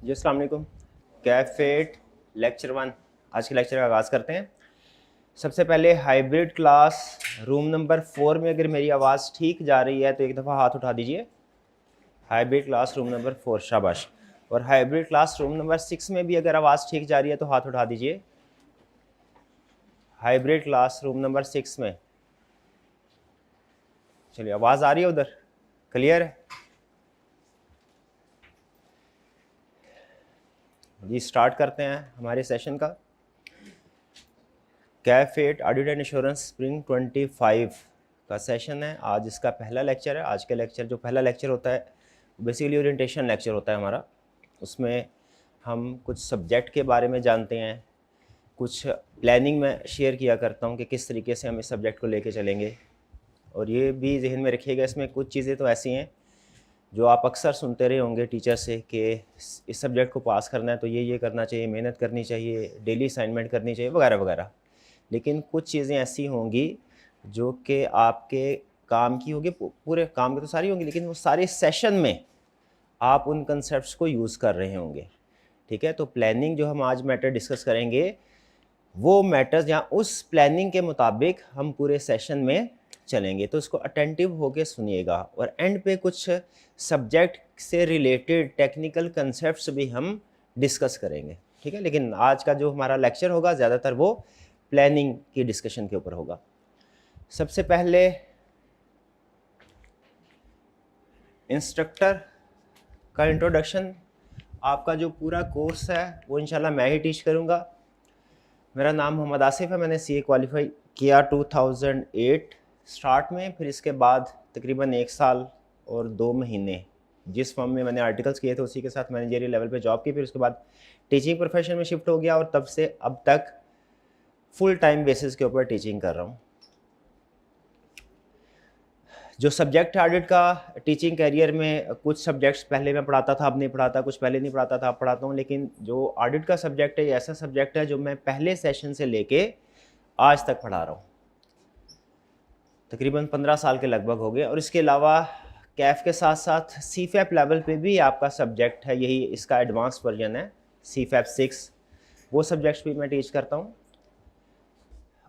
जी अस्सलाम वालेकुम। कैफेट लेक्चर 1 आज के लेक्चर का आगाज़ करते हैं। सबसे पहले हाइब्रिड क्लास रूम नंबर 4 में अगर मेरी आवाज़ ठीक जा रही है तो एक दफ़ा हाथ उठा दीजिए। हाइब्रिड क्लास रूम नंबर 4 शाबाश। और हाइब्रिड क्लास रूम नंबर 6 में भी अगर आवाज़ ठीक जा रही है तो हाथ उठा दीजिए। हाइब्रिड क्लास रूम नंबर 6 में चलिए आवाज़ आ रही है, उधर क्लियर है जी। स्टार्ट करते हैं हमारे सेशन का। कैफेट ऑडिट एंड इंश्योरेंस स्प्रिंग 25 का सेशन है। आज इसका पहला लेक्चर है। आज का लेक्चर जो पहला लेक्चर होता है बेसिकली ओरिएंटेशन लेक्चर होता है हमारा। उसमें हम कुछ सब्जेक्ट के बारे में जानते हैं, कुछ प्लानिंग में शेयर किया करता हूँ कि किस तरीके से हम इस सब्जेक्ट को लेके चलेंगे। और ये भी जहन में रखिएगा, इसमें कुछ चीज़ें तो ऐसी हैं जो आप अक्सर सुनते रहे होंगे टीचर से कि इस सब्जेक्ट को पास करना है तो ये करना चाहिए, मेहनत करनी चाहिए, डेली असाइनमेंट करनी चाहिए वगैरह वगैरह। लेकिन कुछ चीज़ें ऐसी होंगी जो कि आपके काम की होगी, पूरे काम की तो सारी होंगी, लेकिन वो सारे सेशन में आप उन कंसेप्ट्स को यूज़ कर रहे होंगे। ठीक है, तो प्लानिंग जो हम आज मैटर डिस्कस करेंगे वो मैटर्स जहाँ उस प्लानिंग के मुताबिक हम पूरे सेशन में चलेंगे, तो इसको अटेंटिव होके सुनिएगा। और एंड पे कुछ सब्जेक्ट से रिलेटेड टेक्निकल कंसेप्ट्स भी हम डिस्कस करेंगे। ठीक है, लेकिन आज का जो हमारा लेक्चर होगा ज़्यादातर वो प्लानिंग की डिस्कशन के ऊपर होगा। सबसे पहले इंस्ट्रक्टर का इंट्रोडक्शन। आपका जो पूरा कोर्स है वो इंशाल्लाह मैं ही टीच करूँगा। मेरा नाम मोहम्मद आसिफ है। मैंने CA क्वालिफाई किया 2008 स्टार्ट में, फिर इसके बाद तकरीबन 1 साल और 2 महीने जिस फॉर्म में मैंने आर्टिकल्स किए थे उसी के साथ मैनेजरियल लेवल पे जॉब की। फिर उसके बाद टीचिंग प्रोफेशन में शिफ्ट हो गया और तब से अब तक फुल टाइम बेसिस के ऊपर टीचिंग कर रहा हूँ। जो सब्जेक्ट ऑडिट का टीचिंग कैरियर में कुछ सब्जेक्ट्स पहले मैं पढ़ाता था, अब नहीं पढ़ाता, कुछ पहले नहीं पढ़ाता था, अब पढ़ाता हूँ। लेकिन जो ऑडिट का सब्जेक्ट है ये ऐसा सब्जेक्ट है जो मैं पहले सेशन से लेके आज तक पढ़ा रहा हूँ, तकरीबन 15 साल के लगभग हो गए। और इसके अलावा कैफ के साथ साथ CFAP लेवल पे भी आपका सब्जेक्ट है, यही इसका एडवांस वर्जन है CFAP 6, वो सब्जेक्ट्स भी मैं टीच करता हूँ।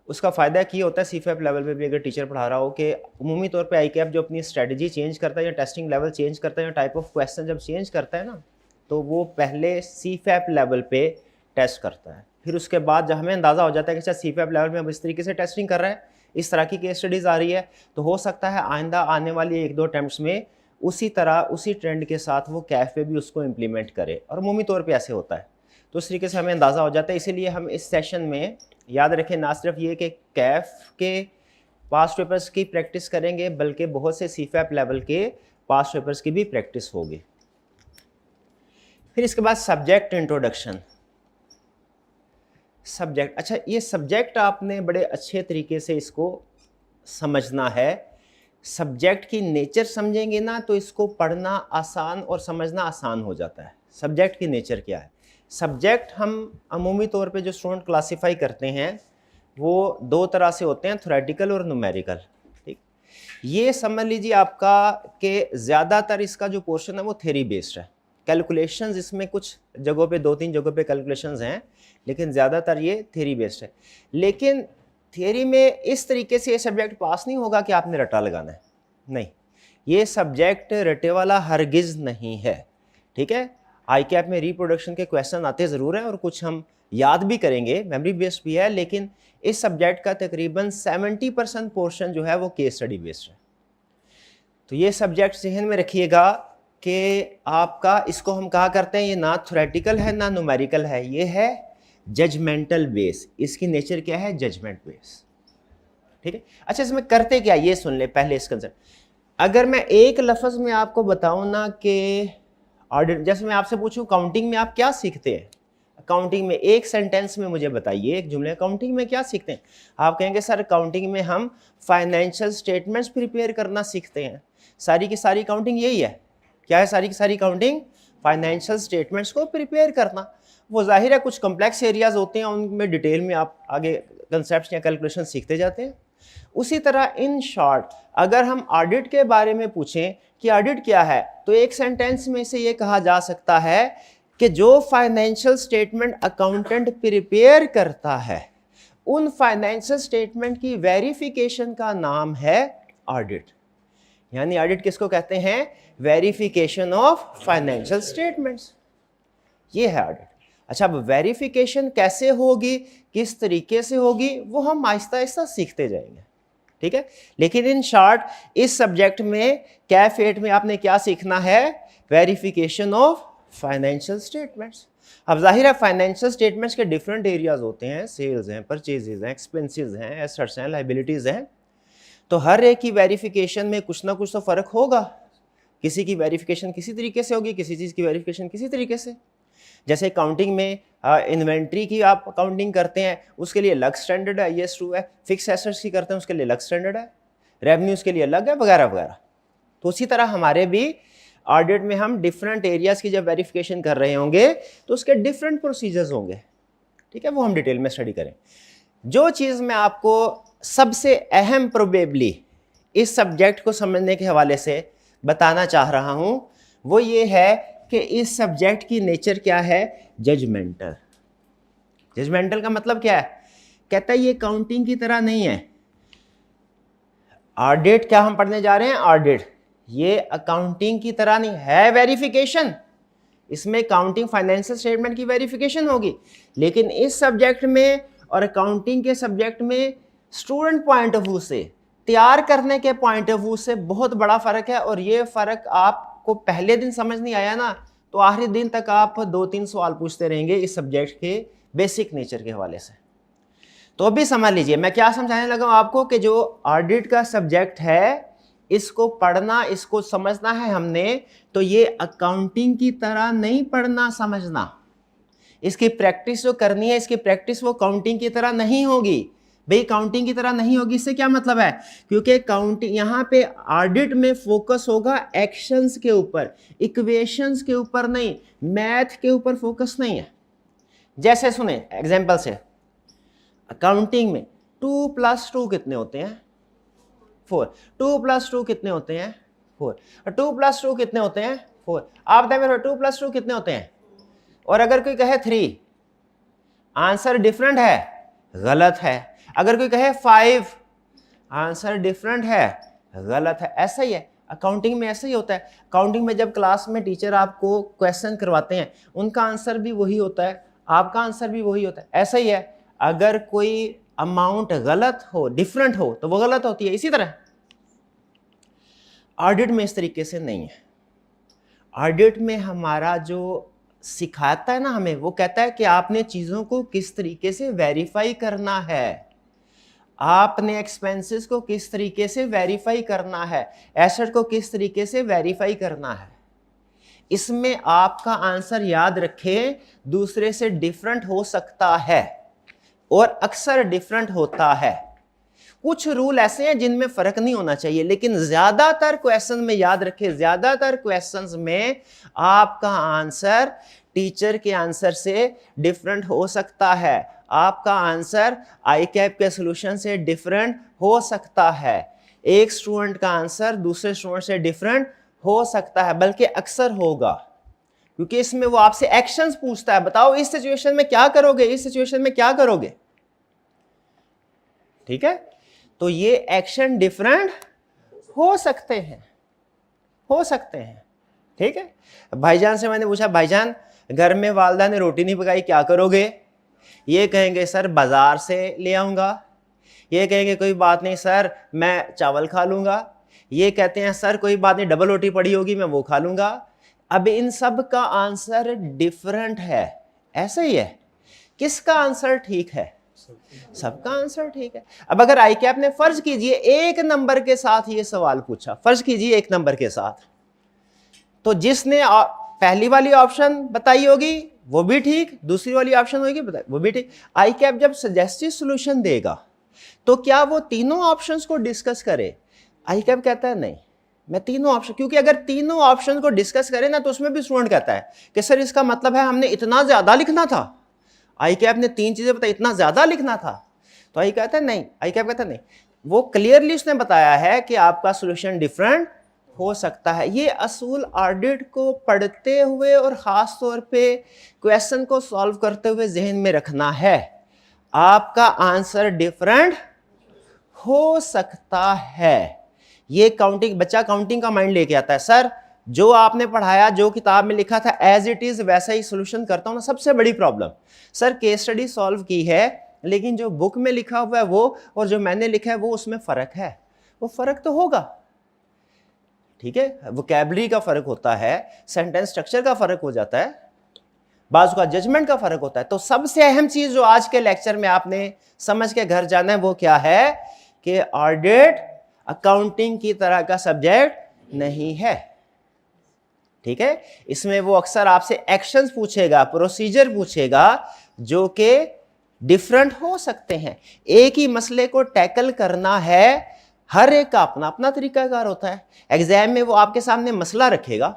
उसका फ़ायदा क्या होता है CFAP लेवल पे भी अगर टीचर पढ़ा रहा हो कि उमूमी तौर पे ICAP जो अपनी स्ट्रेटजी चेंज करता है या टेस्टिंग लेवल चेंज करता है या टाइप ऑफ क्वेश्चन जब चेंज करता है ना, तो वो पहले CFAP लेवल पे टेस्ट करता है। फिर उसके बाद जब हमें अंदाज़ा हो जाता है कि अच्छा CFAP लेवल में अब इस तरीके से टेस्टिंग कर रहा है, इस तरह की केस स्टडीज़ आ रही है, तो हो सकता है आइंदा आने वाली 1-2 अटैम्प्ट्स में उसी तरह उसी ट्रेंड के साथ वो कैफ पे भी उसको इम्प्लीमेंट करे। और उमूमी तौर पे ऐसे होता है, तो इस तरीके से हमें अंदाज़ा हो जाता है। इसीलिए हम इस सेशन में याद रखें ना सिर्फ ये कि कैफ के पास्ट पेपर्स की प्रैक्टिस करेंगे बल्कि बहुत से CFAP लेवल के पास्ट पेपर्स की भी प्रैक्टिस होगी। फिर इसके बाद सब्जेक्ट इंट्रोडक्शन। सब्जेक्ट, अच्छा ये सब्जेक्ट आपने बड़े अच्छे तरीके से इसको समझना है। सब्जेक्ट की नेचर समझेंगे ना तो इसको पढ़ना आसान और समझना आसान हो जाता है। सब्जेक्ट की नेचर क्या है? सब्जेक्ट हम अमूमी तौर पे जो स्टूडेंट क्लासिफाई करते हैं वो 2 तरह से होते हैं, थ्योरेटिकल और न्यूमेरिकल। ठीक, ये समझ लीजिए आपका कि ज़्यादातर इसका जो पोर्शन है वो थ्योरी बेस्ड है। कैलकुलेशंस इसमें कुछ जगहों पे 2-3 जगहों पे कैलकुलेशंस हैं, लेकिन ज़्यादातर ये थ्योरी बेस्ड है। लेकिन थ्योरी में इस तरीके से ये सब्जेक्ट पास नहीं होगा कि आपने रटा लगाना है, नहीं, ये सब्जेक्ट रटे वाला हरगिज़ नहीं है। ठीक है, ICAP में रिप्रोडक्शन के क्वेश्चन आते ज़रूर हैं और कुछ हम याद भी करेंगे, मेमोरी बेस्ड भी है, लेकिन इस सब्जेक्ट का तकरीबन 70% पोर्शन जो है वो केस स्टडी बेस्ड है। तो ये सब्जेक्ट जहन में रखिएगा कि आपका इसको हम कहा करते हैं ये ना थ्योरेटिकल है ना न्यूमेरिकल है, ये है जजमेंटल बेस। इसकी नेचर क्या है? Judgement base. ठीक है, अच्छा इसमें करते क्या ये सुन ले पहले इस कंसेप्ट। अगर मैं एक लफ्ज़ में आपको बताऊं ना कि ऑडिट, जैसे मैं आपसे पूछूं काउंटिंग में आप क्या सीखते हैं, अकाउंटिंग में एक सेंटेंस में मुझे बताइए, एक जुमले, अकाउंटिंग में क्या सीखते हैं? आप कहेंगे सर अकाउंटिंग में हम फाइनेंशियल स्टेटमेंट्स प्रिपेयर करना सीखते हैं। सारी की सारी अकाउंटिंग यही है। क्या है सारी की सारी अकाउंटिंग? फाइनेंशियल स्टेटमेंट्स को प्रिपेयर करना। वो जाहिर है कुछ कॉम्प्लेक्स एरियाज होते हैं, उनमें डिटेल में आप आगे कंसेप्ट या कैलकुलेशन सीखते जाते हैं। उसी तरह इन शॉर्ट अगर हम ऑडिट के बारे में पूछें कि ऑडिट क्या है, तो एक सेंटेंस में से ये कहा जा सकता है कि जो फाइनेंशियल स्टेटमेंट अकाउंटेंट प्रिपेयर करता है उन फाइनेंशियल स्टेटमेंट की वेरिफिकेशन का नाम है ऑडिट। यानी ऑडिट किसको कहते हैं? वेरिफिकेशन ऑफ फाइनेंशियल स्टेटमेंट्स, ये है ऑडिट। अच्छा, अब वेरिफिकेशन कैसे होगी, किस तरीके से होगी, वो हम आहिस्ता आहिस्ता सीखते जाएंगे, ठीक है। लेकिन इन शॉर्ट इस सब्जेक्ट में कैफ 8 में आपने क्या सीखना है? Verification of financial statements. अब जाहिर है फाइनेंशियल स्टेटमेंट्स के डिफरेंट एरियाज होते हैं, सेल्स हैं, परचेजेज हैं, एक्सपेंसेस हैं, एसेट्स हैं, लायबिलिटीज हैं। तो हर एक की वेरिफिकेशन में कुछ ना कुछ तो फर्क होगा। किसी की वेरिफिकेशन किसी तरीके से होगी, किसी चीज़ की वेरिफिकेशन किसी तरीके से। जैसे काउंटिंग में इन्वेंट्री की आप काउंटिंग करते हैं, उसके लिए अलग स्टैंडर्ड है, ये ट्रू है। फिक्स एसेट्स की करते हैं, उसके लिए अलग स्टैंडर्ड है। रेवेन्यूज के लिए अलग है, वगैरह वगैरह। तो उसी तरह हमारे भी ऑडिट में हम डिफरेंट एरियाज की जब वेरिफिकेशन कर रहे होंगे तो उसके डिफरेंट प्रोसीजर्स होंगे, ठीक है। वो हम डिटेल में स्टडी करें। जो चीज़ मैं आपको सबसे अहम प्रोबेबली इस सब्जेक्ट को समझने के हवाले से बताना चाह रहा हूं वो ये है कि इस सब्जेक्ट की नेचर क्या है? जजमेंटल। जजमेंटल का मतलब क्या है? कहता है ये काउंटिंग की तरह नहीं है। ऑडिट क्या हम पढ़ने जा रहे हैं? ऑडिट ये अकाउंटिंग की तरह नहीं है। वेरिफिकेशन, इसमें काउंटिंग फाइनेंशियल स्टेटमेंट की वेरिफिकेशन होगी, लेकिन इस सब्जेक्ट में और अकाउंटिंग के सब्जेक्ट में स्टूडेंट पॉइंट ऑफ व्यू से, तैयार करने के पॉइंट ऑफ व्यू से बहुत बड़ा फर्क है। और ये फर्क आपको पहले दिन समझ नहीं आया ना तो आखिरी दिन तक आप 2-3 सवाल पूछते रहेंगे इस सब्जेक्ट के बेसिक नेचर के हवाले से। तो अभी समझ लीजिए मैं क्या समझाने लगा हूं आपको कि जो ऑडिट का सब्जेक्ट है इसको पढ़ना, इसको समझना है हमने, तो ये अकाउंटिंग की तरह नहीं पढ़ना समझना। इसकी प्रैक्टिस जो करनी है, इसकी प्रैक्टिस वो काउंटिंग की तरह नहीं होगी। भाई काउंटिंग की तरह नहीं होगी, इससे क्या मतलब है? क्योंकि काउंटिंग यहाँ पे ऑडिट में फोकस होगा एक्शंस के ऊपर, इक्वेशंस के ऊपर नहीं, मैथ के ऊपर फोकस नहीं है। जैसे सुने एग्जांपल से, अकाउंटिंग में 2 + 2 कितने होते हैं? 4। 2 + 2 कितने होते हैं? 4। और 2 + 2 कितने होते हैं? 4। आप बताएं मेरे 2 + 2 कितने होते हैं? और अगर कोई कहे 3, आंसर डिफरेंट है, गलत है। अगर कोई कहे 5, आंसर डिफरेंट है, गलत है। ऐसा ही है अकाउंटिंग में, ऐसा ही होता है। अकाउंटिंग में जब क्लास में टीचर आपको क्वेश्चन करवाते हैं, उनका आंसर भी वही होता है, आपका आंसर भी वही होता है। ऐसा ही है, अगर कोई अमाउंट गलत हो, डिफरेंट हो, तो वो गलत होती है। इसी तरह ऑडिट में इस तरीके से नहीं है। ऑडिट में हमारा जो सिखाता है ना हमें, वो कहता है कि आपने चीज़ों को किस तरीके से वेरीफाई करना है, आपने एक्सपेंसेस को किस तरीके से वेरीफाई करना है, एसेट को किस तरीके से वेरीफाई करना है। इसमें आपका आंसर याद रखें दूसरे से डिफरेंट हो सकता है और अक्सर डिफरेंट होता है। कुछ रूल ऐसे हैं जिनमें फर्क नहीं होना चाहिए, लेकिन ज्यादातर क्वेश्चन में याद रखें, ज्यादातर क्वेश्चंस में आपका आंसर टीचर के आंसर से डिफरेंट हो सकता है, आपका आंसर आई कैप के सॉल्यूशन से डिफरेंट हो सकता है, एक स्टूडेंट का आंसर दूसरे स्टूडेंट से डिफरेंट हो सकता है, बल्कि अक्सर होगा, क्योंकि इसमें वो आपसे एक्शंस पूछता है। बताओ इस सिचुएशन में क्या करोगे, इस सिचुएशन में क्या करोगे, ठीक है। तो ये एक्शन डिफरेंट हो सकते हैं, हो सकते हैं, ठीक है। भाईजान से मैंने पूछा, भाईजान घर में वालदा ने रोटी नहीं पकाई, क्या करोगे? ये कहेंगे सर बाजार से ले आऊंगा। ये कहेंगे कोई बात नहीं सर मैं चावल खा लूंगा। ये कहते हैं सर कोई बात नहीं डबल रोटी पड़ी होगी मैं वो खा लूंगा। अब इन सब का आंसर डिफरेंट है, ऐसा ही है। किसका आंसर ठीक है? सबका आंसर ठीक है। अब अगर आई कैप ने फर्ज कीजिए एक नंबर के साथ ये सवाल पूछा, फर्ज कीजिए एक नंबर के साथ, तो जिसने पहली वाली ऑप्शन बताई होगी वो भी ठीक, दूसरी वाली ऑप्शन होगी वो भी ठीक। आई कैप जब सजेस्टिव सॉल्यूशन देगा तो क्या वो तीनों ऑप्शंस को डिस्कस करे? आई कैप कहता है नहीं, मैं तीनों ऑप्शन, क्योंकि अगर तीनों ऑप्शन को डिस्कस करें ना तो उसमें भी स्टूडेंट कहता है कि सर इसका मतलब है हमने इतना ज्यादा लिखना था। आई कैप ने 3 चीजें बताई, इतना ज्यादा लिखना था। तो आई कहता है नहीं, आई कैप कहता है नहीं, वो क्लियरली उसने बताया है कि आपका सॉल्यूशन डिफरेंट हो सकता है। ये असूल ऑडिट को पढ़ते हुए और ख़ास तौर पे क्वेश्चन को सॉल्व करते हुए जहन में रखना है। आपका आंसर डिफरेंट हो सकता है। ये काउंटिंग, बच्चा काउंटिंग का माइंड लेके आता है, सर जो आपने पढ़ाया, जो किताब में लिखा था एज इट इज वैसा ही सोल्यूशन करता हूं ना। सबसे बड़ी problem, sir case study solve की है लेकिन जो बुक में लिखा हुआ है वो और जो मैंने लिखा है वो, उसमें फर्क है। वो फर्क तो होगा, ठीक है, वोकैबुलरी का फर्क होता है, सेंटेंस स्ट्रक्चर का फर्क हो जाता है, बाजू का जजमेंट का फर्क होता है। तो सबसे अहम चीज जो आज के लेक्चर में आपने समझ के घर जाना है वो क्या है कि ऑडिट अकाउंटिंग की तरह का सब्जेक्ट नहीं है, ठीक है। इसमें वो अक्सर आपसे एक्शंस पूछेगा, प्रोसीजर पूछेगा जो कि डिफरेंट हो सकते हैं। एक ही मसले को टैकल करना है, हर एक का अपना अपना तरीकाकार होता है। एग्जाम में वो आपके सामने मसला रखेगा,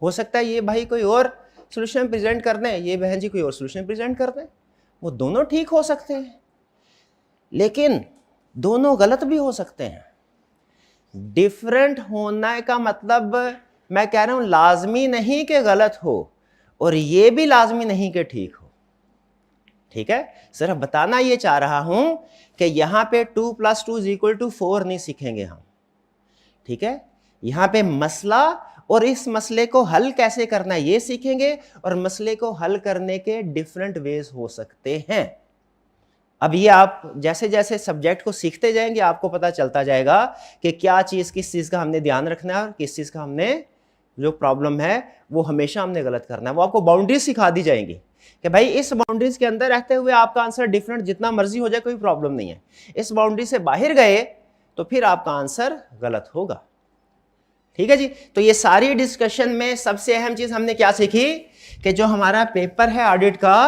हो सकता है ये भाई कोई और सॉल्यूशन प्रेजेंट कर दें, ये बहन जी कोई और सॉल्यूशन प्रेजेंट कर दें, वो दोनों ठीक हो सकते हैं लेकिन दोनों गलत भी हो सकते हैं। डिफरेंट होने का मतलब मैं कह रहा हूं लाजमी नहीं कि गलत हो और ये भी लाजमी नहीं कि ठीक हो, ठीक है। सिर्फ बताना ये चाह रहा हूं कि यहां पे 2 + 2 = 4 नहीं सीखेंगे हम, ठीक है। यहां पे मसला और इस मसले को हल कैसे करना है ये सीखेंगे और मसले को हल करने के डिफरेंट वेज हो सकते हैं। अब ये आप जैसे जैसे सब्जेक्ट को सीखते जाएंगे आपको पता चलता जाएगा कि क्या चीज़, किस चीज़ का हमने ध्यान रखना है और किस चीज़ का हमने, जो प्रॉब्लम है वो हमेशा हमने गलत करना है। वो आपको बाउंड्रीज सिखा दी जाएंगी कि भाई इस बाउंड्रीज के अंदर रहते हुए आपका आंसर डिफरेंट जितना मर्जी हो जाए कोई प्रॉब्लम नहीं है, इस बाउंड्री से बाहर गए तो फिर आपका आंसर गलत होगा, ठीक है जी। तो ये सारी डिस्कशन में सबसे अहम चीज हमने क्या सीखी कि जो हमारा पेपर है ऑडिट का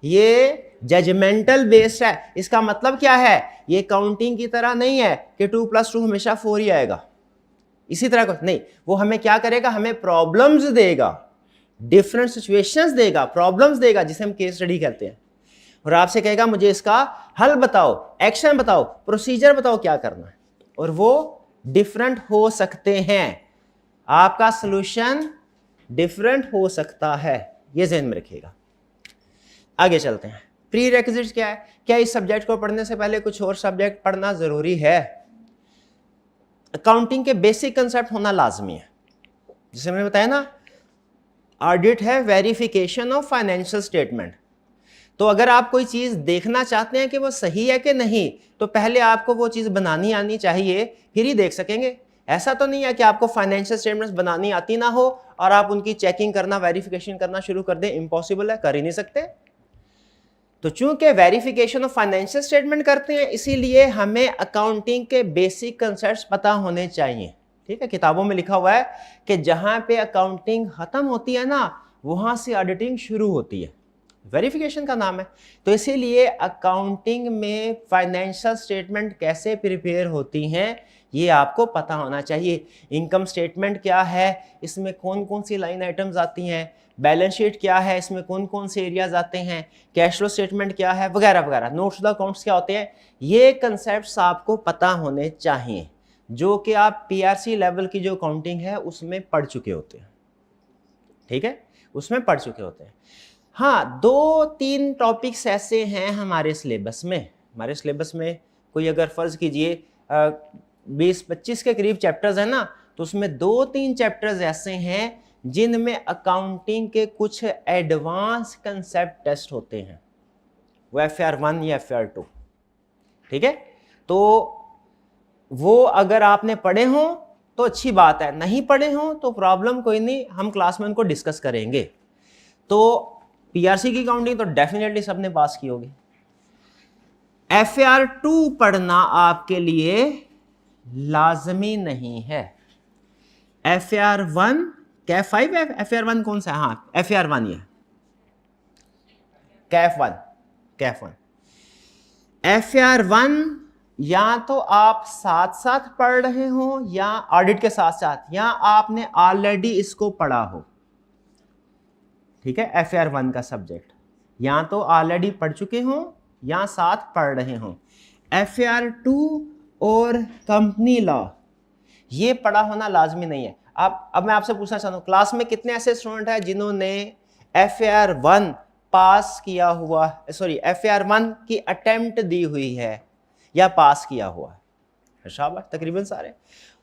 ये जजमेंटल बेस्ड है। इसका मतलब क्या है, ये काउंटिंग की तरह नहीं है कि 2 + 2 हमेशा 4 ही आएगा, इसी तरह का नहीं। वो हमें क्या करेगा, हमें प्रॉब्लम्स देगा, डिफरेंट सिचुएशंस देगा, प्रॉब्लम्स देगा जिसे हम केस स्टडी कहते हैं, और आपसे कहेगा मुझे इसका हल बताओ, एक्शन बताओ, प्रोसीजर बताओ क्या करना है, और वो डिफरेंट हो सकते हैं। आपका सॉल्यूशन डिफरेंट हो सकता है, ये ध्यान में रखिएगा। आगे चलते हैं। प्री रेक्विजिट्स क्या है, क्या इस सब्जेक्ट को पढ़ने से पहले कुछ और सब्जेक्ट पढ़ना जरूरी है? अकाउंटिंग के बेसिक कंसेप्ट होना लाजमी है। जैसे मैंने बताया ना, ऑडिट है वेरिफिकेशन ऑफ फाइनेंशियल स्टेटमेंट। तो अगर आप कोई चीज देखना चाहते हैं कि वो सही है कि नहीं, तो पहले आपको वो चीज बनानी आनी चाहिए, फिर ही देख सकेंगे। ऐसा तो नहीं है कि आपको फाइनेंशियल स्टेटमेंट्स बनानी आती ना हो और आप उनकी चेकिंग करना, वेरिफिकेशन करना शुरू कर दें। इम्पॉसिबल है, कर ही नहीं सकते। तो चूंकि वेरिफिकेशन ऑफ फाइनेंशियल स्टेटमेंट करते हैं इसीलिए हमें अकाउंटिंग के बेसिक कंसेप्ट्स पता होने चाहिए, ठीक है। किताबों में लिखा हुआ है कि जहां पे अकाउंटिंग खत्म होती है ना वहां से ऑडिटिंग शुरू होती है, वेरिफिकेशन का नाम है। तो इसीलिए अकाउंटिंग में फाइनेंशियल स्टेटमेंट कैसे प्रिपेयर होती हैं ये आपको पता होना चाहिए। इनकम स्टेटमेंट क्या है, इसमें कौन कौन सी लाइन आइटम्स आती हैं, बैलेंस शीट क्या है, इसमें कौन कौन से एरियाज आते हैं, कैश फ्लो स्टेटमेंट क्या है, वगैरह वगैरह, नोट्स द अकाउंट्स क्या होते हैं, ये कंसेप्ट्स आपको पता होने चाहिए जो कि आप पीआरसी लेवल की जो अकाउंटिंग है उसमें पढ़ चुके होते हैं, ठीक है, उसमें पढ़ चुके होते हैं। हाँ, 2-3 टॉपिक्स ऐसे हैं हमारे सिलेबस में, कोई अगर फर्ज कीजिए 20-25 के करीब चैप्टर्स हैं ना, तो उसमें 2-3 चैप्टर्स ऐसे हैं जिनमें अकाउंटिंग के कुछ एडवांस कंसेप्ट टेस्ट होते हैं, वो FR1 या FR2, ठीक है। तो वो अगर आपने पढ़े हो तो अच्छी बात है, नहीं पढ़े हो तो प्रॉब्लम कोई नहीं, हम क्लास में उनको डिस्कस करेंगे। तो पीआरसी की अकाउंटिंग तो डेफिनेटली सबने पास की होगी। FR2 पढ़ना आपके लिए लाजमी नहीं है। FR1 क्या, 5 है, FR1 कौन सा है? हाँ, FR1 ये कैफ1। FR1 या तो आप साथ साथ पढ़ रहे हो या ऑडिट के साथ साथ, या आपने ऑलरेडी इसको पढ़ा हो, ठीक है। FR1 का सब्जेक्ट या तो ऑलरेडी पढ़ चुके हो या साथ पढ़ रहे हो। FR2 और कंपनी लॉ ये पढ़ा होना लाजमी नहीं है। आप अब मैं आपसे पूछना चाहता हूँ, क्लास में कितने ऐसे स्टूडेंट हैं जिन्होंने FAR1 पास किया हुआ, सॉरी FAR1 की अटेम्प्ट दी हुई है या पास किया हुआ है? शाबाश, तकरीबन सारे।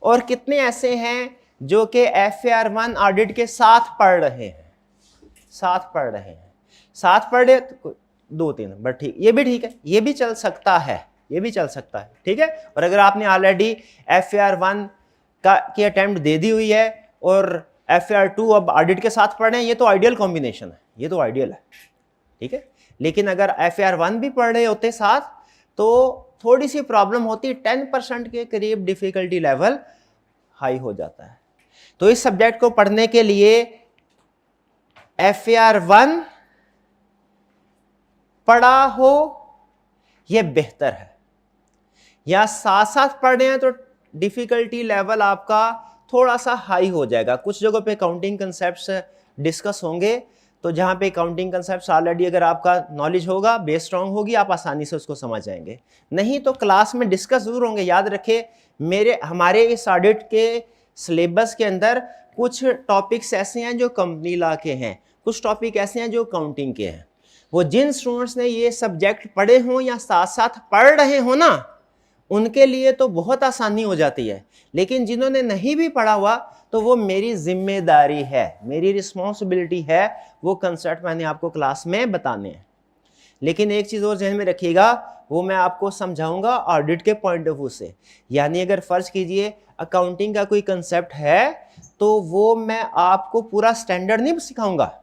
और कितने ऐसे हैं जो कि FAR1 ऑडिट के साथ पढ़ रहे हैं? साथ पढ़ रहे हैं, साथ पढ़ रहे तो 2-3, बट ठीक, ये भी ठीक है, ये भी चल सकता है, ये भी चल सकता है, ठीक है। और अगर आपने ऑलरेडी FAR1 की अटेम्प्ट दे दी हुई है और FAR2 अब ऑडिट के साथ पढ़ रहे हैं, ये तो आइडियल कॉम्बिनेशन है, ये तो आइडियल है, ठीक है। लेकिन अगर FAR1 भी पढ़ रहे होते साथ तो थोड़ी सी प्रॉब्लम होती, 10% के करीब डिफिकल्टी लेवल हाई हो जाता है। तो इस सब्जेक्ट को पढ़ने के लिए FAR1 पढ़ा हो यह बेहतर है, या साथ साथ पढ़ रहे हैं तो डिफिकल्टी लेवल आपका थोड़ा सा हाई हो जाएगा। कुछ जगहों पे काउंटिंग कंसेप्ट्स डिस्कस होंगे, तो जहां पे काउंटिंग कंसेप्ट्स ऑलरेडी अगर आपका नॉलेज होगा, बेस स्ट्रांग होगी, आप आसानी से उसको समझ जाएंगे। नहीं तो क्लास में डिस्कस जरूर होंगे। याद रखिए, हमारे इस ऑडिट के सिलेबस के अंदर कुछ टॉपिक्स ऐसे हैं जो कंपनी लॉ के हैं, कुछ टॉपिक ऐसे हैं जो काउंटिंग के हैं। वो जिन स्टूडेंट्स ने ये सब्जेक्ट पढ़े हों या साथ साथ पढ़ रहे हो ना, उनके लिए तो बहुत आसानी हो जाती है। लेकिन जिन्होंने नहीं भी पढ़ा हुआ, तो वो मेरी जिम्मेदारी है, मेरी रिस्पॉन्सिबिलिटी है, वो कंसेप्ट मैंने आपको क्लास में बताने हैं। लेकिन एक चीज़ और जहन में रखिएगा, वो मैं आपको समझाऊंगा ऑडिट के पॉइंट ऑफ व्यू से। यानी अगर फर्ज कीजिए अकाउंटिंग का कोई कंसेप्ट है, तो वो मैं आपको पूरा स्टैंडर्ड नहीं सिखाऊंगा,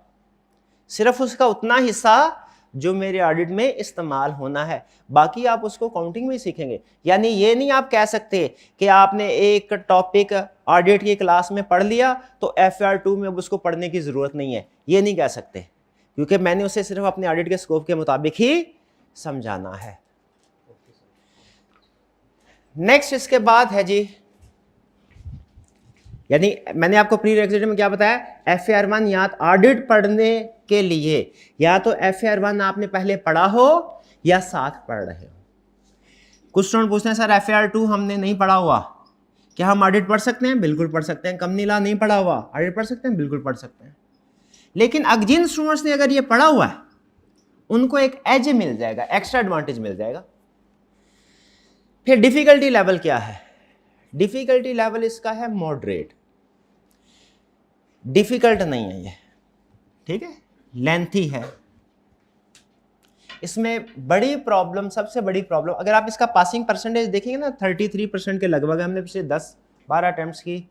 सिर्फ उसका उतना हिस्सा जो मेरे ऑडिट में इस्तेमाल होना है, बाकी आप उसको काउंटिंग में सीखेंगे। यानी ये नहीं आप कह सकते कि आपने एक टॉपिक ऑडिट की क्लास में पढ़ लिया तो FAR2 में अब उसको पढ़ने की ज़रूरत नहीं है, ये नहीं कह सकते, क्योंकि मैंने उसे सिर्फ अपने ऑडिट के स्कोप के मुताबिक ही समझाना है। नेक्स्ट इसके बाद है जी, यानी मैंने आपको प्री रिक्विजिट में क्या बताया, FAR1 या ऑडिट पढ़ने के लिए या तो FAR1 आपने पहले पढ़ा हो या साथ पढ़ रहे हो। कुछ स्टूडेंट पूछते हैं सर FAR2 हमने नहीं पढ़ा हुआ, क्या हम ऑडिट पढ़ सकते हैं? बिल्कुल पढ़ सकते हैं। कंपनी लॉ नहीं पढ़ा हुआ, ऑडिट पढ़ सकते हैं? बिल्कुल पढ़ सकते हैं। लेकिन जिन स्टूडेंट्स ने अगर ये पढ़ा हुआ है, उनको एक एज मिल जाएगा, एक्स्ट्रा एडवांटेज मिल जाएगा। फिर डिफिकल्टी लेवल क्या है? डिफिकल्टी लेवल इसका है मॉडरेट, डिफिकल्ट नहीं है ये, ठीक है, लेंथी है। इसमें बड़ी प्रॉब्लम, सबसे बड़ी प्रॉब्लम, अगर आप इसका पासिंग परसेंटेज देखेंगे ना, 33% के लगभग, हमने पिछले 10-12 अटेम्प्ट्स की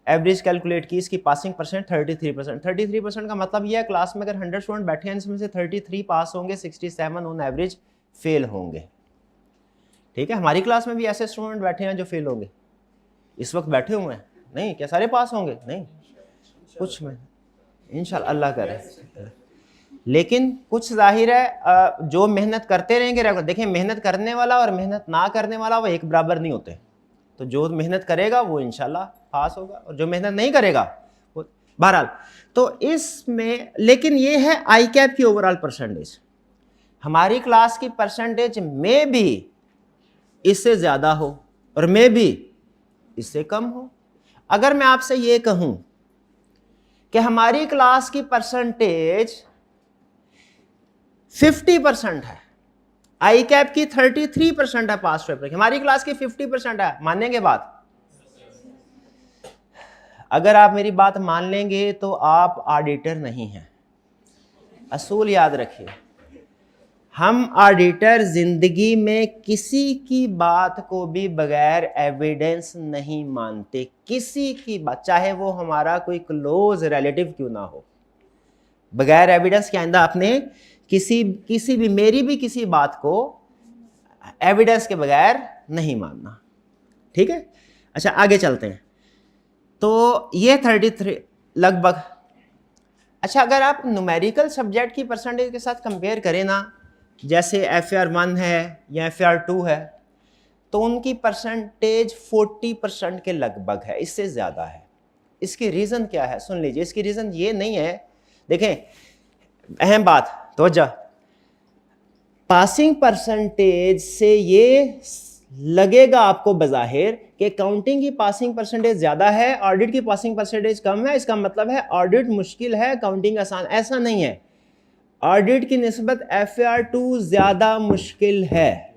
एवरेज कैलकुलेट की, इसकी पासिंग परसेंट 33%। 33% का मतलब यह है क्लास में अगर 100 स्टूडेंट बैठे हैं, इसमें से 33 पास होंगे, 67 ऑन एवरेज फेल होंगे, ठीक है। हमारी क्लास में भी ऐसे स्टूडेंट बैठे हैं जो फेल होंगे, इस वक्त बैठे हुए हैं, नहीं क्या सारे पास होंगे? नहीं, कुछ में इंशाल्लाह अल्लाह करे। लेकिन कुछ जाहिर है जो मेहनत करते रहेंगे रेगुलर, देखिए मेहनत करने वाला और मेहनत ना करने वाला वो एक बराबर नहीं होते। तो जो मेहनत करेगा वो इंशाल्लाह पास होगा, और जो मेहनत नहीं करेगा वो, बहरहाल। तो इसमें लेकिन ये है आई कैप की ओवरऑल परसेंटेज, हमारी क्लास की परसेंटेज में भी इससे ज़्यादा हो और में भी इससे कम हो। अगर मैं आपसे ये कहूं कि हमारी क्लास की परसेंटेज 50% है, आई कैप की 33% है पास पेपर की, हमारी क्लास की 50% है, मानेंगे बात? अगर आप मेरी बात मान लेंगे तो आप ऑडिटर नहीं हैं। असूल याद रखिए, हम ऑडिटर जिंदगी में किसी की बात को भी बगैर एविडेंस नहीं मानते, किसी की बात, चाहे वो हमारा कोई क्लोज रिलेटिव क्यों ना हो, बगैर एविडेंस के आइंदा आपने किसी भी, मेरी भी किसी बात को एविडेंस के बगैर नहीं मानना, ठीक है। अच्छा आगे चलते हैं। तो ये 33 लगभग। अच्छा अगर आप न्यूमेरिकल सब्जेक्ट की परसेंटेज के साथ कंपेयर करें ना, जैसे FAR1 है या FAR2 है, तो उनकी परसेंटेज 40% के लगभग है, इससे ज़्यादा है। इसकी रीज़न क्या है? सुन लीजिए, इसकी रीज़न ये नहीं है, देखें अहम बात, तवज्जो, पासिंग परसेंटेज से ये लगेगा आपको बज़ाहिर कि काउंटिंग की पासिंग परसेंटेज ज़्यादा है, ऑडिट की पासिंग परसेंटेज कम है, इसका मतलब है ऑडिट मुश्किल है, काउंटिंग आसान। ऐसा नहीं है, ऑडिट की निस्बत FAR2 ज़्यादा मुश्किल है,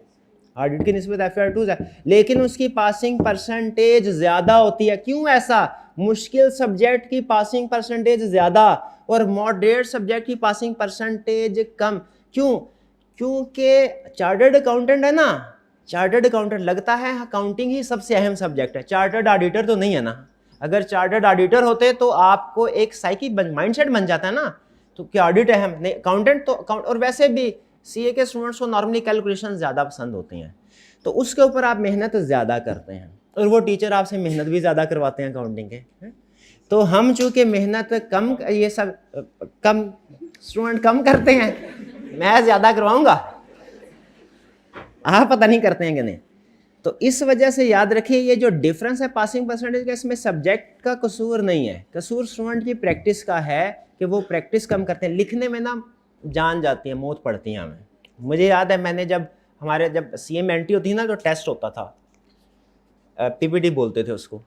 ऑडिट की निस्बत FAR2 लेकिन उसकी पासिंग परसेंटेज ज़्यादा होती है। क्यों ऐसा? मुश्किल सब्जेक्ट की पासिंग परसेंटेज ज़्यादा और मॉडरेट सब्जेक्ट की पासिंग परसेंटेज कम। क्यों? क्योंकि चार्टर्ड अकाउंटेंट है ना, चार्टर्ड अकाउंटेंट लगता है अकाउंटिंग ही सबसे अहम सब्जेक्ट है, चार्टर्ड ऑडिटर तो नहीं है ना। अगर चार्टर्ड ऑडिटर होते तो आपको एक साइकी माइंडसेट बन जाता है ना, तो क्या ऑडिट अहम नहीं, अकाउंटेंट तो अकाउंट। और वैसे भी सीए के स्टूडेंट्स को नॉर्मली कैलकुलेशन ज़्यादा पसंद होती हैं, तो उसके ऊपर आप मेहनत ज़्यादा करते हैं और वो टीचर आपसे मेहनत भी ज़्यादा करवाते हैं अकाउंटिंग के। तो हम चूँकि मेहनत कम, ये सब कम स्टूडेंट कम करते हैं, मैं ज़्यादा करवाऊँगा, आप पता नहीं करते हैं कि नहीं। तो इस वजह से याद रखिए ये जो डिफरेंस है पासिंग परसेंटेज का, इसमें सब्जेक्ट का कसूर नहीं है, कसूर स्टूडेंट की प्रैक्टिस का है कि वो प्रैक्टिस कम करते हैं। लिखने में ना जान जाती है, मौत पड़ती है हमें। मुझे याद है मैंने जब CM एंट्री होती है ना, तो टेस्ट होता था, PPT बोलते थे उसको।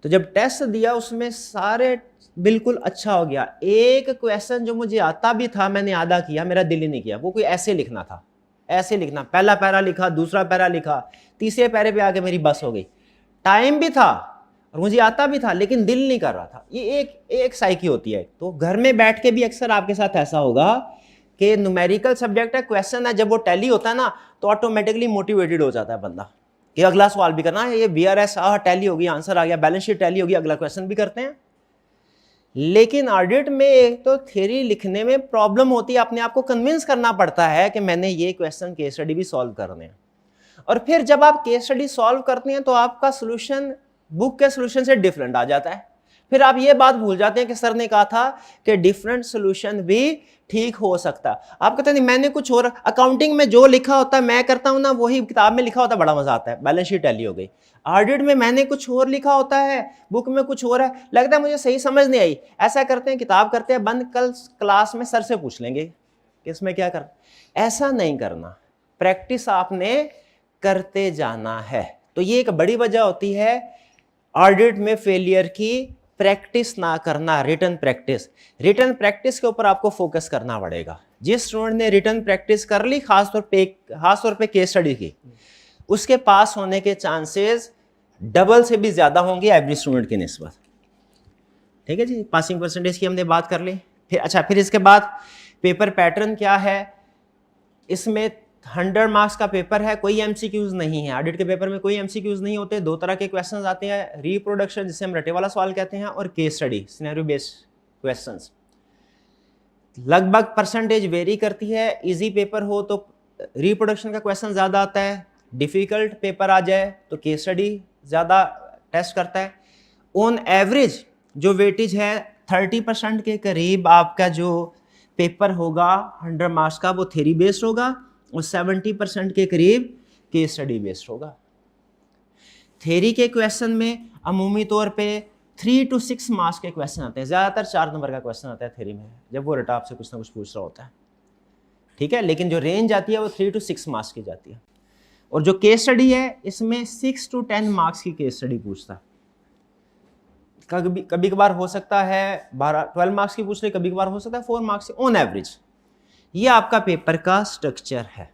तो जब टेस्ट दिया उसमें सारे बिल्कुल अच्छा हो गया, एक क्वेश्चन जो मुझे आता भी था मैंने आधा किया, मेरा दिल ही नहीं किया। वो कोई ऐसे लिखना था, ऐसे लिखना, पहला पैरा लिखा, दूसरा पैरा लिखा, तीसरे पैरे पे आके मेरी बस हो गई। टाइम भी था और मुझे आता भी था, लेकिन दिल नहीं कर रहा था। ये एक साइकी होती है। तो घर में बैठ के भी अक्सर आपके साथ ऐसा होगा कि न्यूमेरिकल सब्जेक्ट है, क्वेश्चन है, जब वो टैली होता है ना तो ऑटोमेटिकली मोटिवेटेड हो जाता है बंदा कि अगला सवाल भी करना है, ये BRS टैली होगी, आंसर आ गया, बैलेंस शीट टैली होगी, अगला क्वेश्चन भी करते हैं। लेकिन ऑडिट में एक तो थ्योरी लिखने में प्रॉब्लम होती है, अपने आप को कन्विंस करना पड़ता है कि मैंने ये क्वेश्चन केस स्टडी भी सॉल्व करने हैं। और फिर जब आप केस स्टडी सॉल्व करते हैं तो आपका सोल्यूशन बुक के सोल्यूशन से डिफरेंट आ जाता है। फिर आप ये बात भूल जाते हैं कि सर ने कहा था कि डिफरेंट सोल्यूशन भी ठीक हो सकता है। आप कहते हैं मैंने कुछ और, अकाउंटिंग में जो लिखा होता है मैं करता हूं ना, वही किताब में लिखा होता है, बड़ा मजा आता है, बैलेंस शीट टैली हो गई। ऑडिट में मैंने कुछ और लिखा होता है, बुक में कुछ और है, लगता है मुझे सही समझ नहीं आई। ऐसा करते हैं, किताब करते हैं बंद, कल क्लास में सर से पूछ लेंगे कि इसमें क्या कर। ऐसा नहीं करना, प्रैक्टिस आपने करते जाना है। तो ये एक बड़ी वजह होती है ऑडिट में फेलियर की, प्रैक्टिस ना करना, रिटन प्रैक्टिस। रिटन प्रैक्टिस के ऊपर आपको फोकस करना पड़ेगा। जिस स्टूडेंट ने रिटन प्रैक्टिस कर ली, खासतौर पे केस स्टडी की, उसके पास होने के चांसेस डबल से भी ज्यादा होंगे एवरेज स्टूडेंट की निस्बत। ठीक है जी, पासिंग परसेंटेज की हमने बात कर ली। फिर इसके बाद पेपर पैटर्न क्या है। इसमें 100 मार्क्स का पेपर है, कोई MCQs नहीं है। ऑडिट के पेपर में कोई MCQs नहीं होते। दो तरह के क्वेश्चंस आते हैं, रिप्रोडक्शन जिसे हम रटे वाला सवाल कहते हैं, और case study scenario based questions. लगभग परसेंटेज वेरी करती है। इजी पेपर हो तो रिप्रोडक्शन का क्वेश्चन ज़्यादा आता है, डिफिकल्ट पेपर आ जाए तो केस स्टडी ज़्यादा टेस्ट करता है। ऑन एवरेज जो वेटेज है 30% के करीब आपका जो पेपर होगा 100 मार्क्स का, वो थ्योरी बेस्ड होगा और 70% के करीब केस स्टडी बेस्ड होगा। थ्योरी के क्वेश्चन में अमूमी तौर पे 3 to 6 मार्क्स के क्वेश्चन आते हैं, ज़्यादातर 4 नंबर का क्वेश्चन आता है थ्योरी में, जब वो रटा आपसे कुछ ना कुछ पूछ रहा होता है। ठीक है, लेकिन जो रेंज आती है वो 3 to 6 मार्क्स की जाती है। और जो केस स्टडी है इसमें 6 to 10 मार्क्स की केस स्टडी पूछता है। कभी कभार हो सकता है 12 मार्क्स की पूछ रही, कभी कभार हो सकता है 4 मार्क्स ऑन एवरेज। ये आपका पेपर का स्ट्रक्चर है।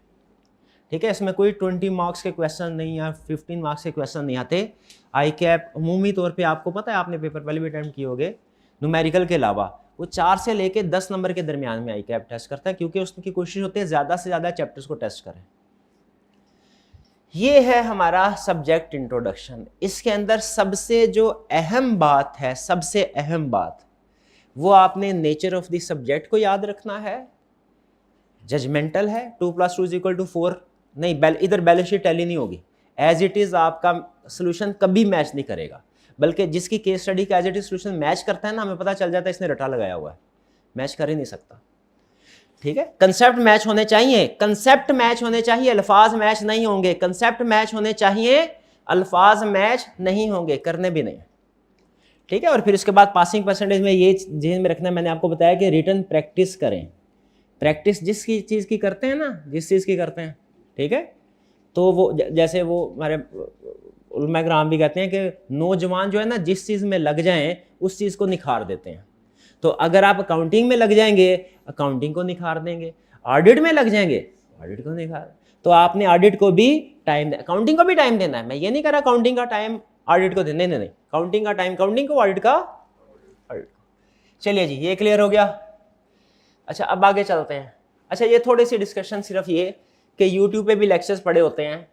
ठीक है, इसमें कोई 20 मार्क्स के क्वेश्चन नहीं या 15 मार्क्स के क्वेश्चन नहीं आते। आई कैप अमूमी तौर पे आपको पता है, आपने पेपर पहले भी अटेम्प्ट किए होंगे, न्यूमेरिकल के अलावा वो 4 से लेके 10 नंबर के दरमियान में आई कैप टेस्ट करता है, क्योंकि उसकी कोशिश होती है ज़्यादा से ज़्यादा चैप्टर्स को टेस्ट करें। ये है हमारा सब्जेक्ट इंट्रोडक्शन। इसके अंदर सबसे जो अहम बात है, सबसे अहम बात, वो आपने नेचर ऑफ द सब्जेक्ट को याद रखना है। जजमेंटल है, 2 + 2 = 4 नहीं, इधर बैलेंस शीट टैली नहीं होगी। एज इट इज़ आपका सोल्यूशन कभी मैच नहीं करेगा, बल्कि जिसकी केस स्टडी का as it is solution match करता है ना, हमें पता चल जाता है इसने रटा लगाया हुआ है, मैच कर ही नहीं सकता। ठीक है, कंसेप्ट मैच होने चाहिए, कंसेप्ट मैच होने चाहिए, अल्फाज मैच नहीं होंगे। कंसेप्ट मैच होने चाहिए, अल्फाज मैच नहीं होंगे, करने भी नहीं। ठीक है, और फिर इसके बाद पासिंग परसेंटेज में ये ध्यान में रखना है, मैंने आपको बताया कि रिटन प्रैक्टिस करें। प्रैक्टिस जिस चीज़ की करते हैं ना, जिस चीज़ की करते हैं, ठीक है, तो वो जैसे वो हमारे उलमा किराम भी कहते हैं कि नौजवान जो है ना जिस चीज़ में लग जाएं उस चीज़ को निखार देते हैं। तो अगर आप अकाउंटिंग में लग जाएंगे अकाउंटिंग को निखार देंगे, ऑडिट में लग जाएंगे ऑडिट को निखार। तो आपने ऑडिट को भी टाइम, अकाउंटिंग को भी टाइम देना है। मैं ये नहीं कह रहा अकाउंटिंग का टाइम ऑडिट को देना, नहीं, अकाउंटिंग का टाइम अकाउंटिंग को, ऑडिट का ऑडिट को। चलिए जी, ये क्लियर हो गया। अच्छा, अब आगे चलते हैं। अच्छा, ये थोड़ी सी डिस्कशन सिर्फ ये कि यूट्यूब पे भी लेक्चर्स पड़े होते हैं,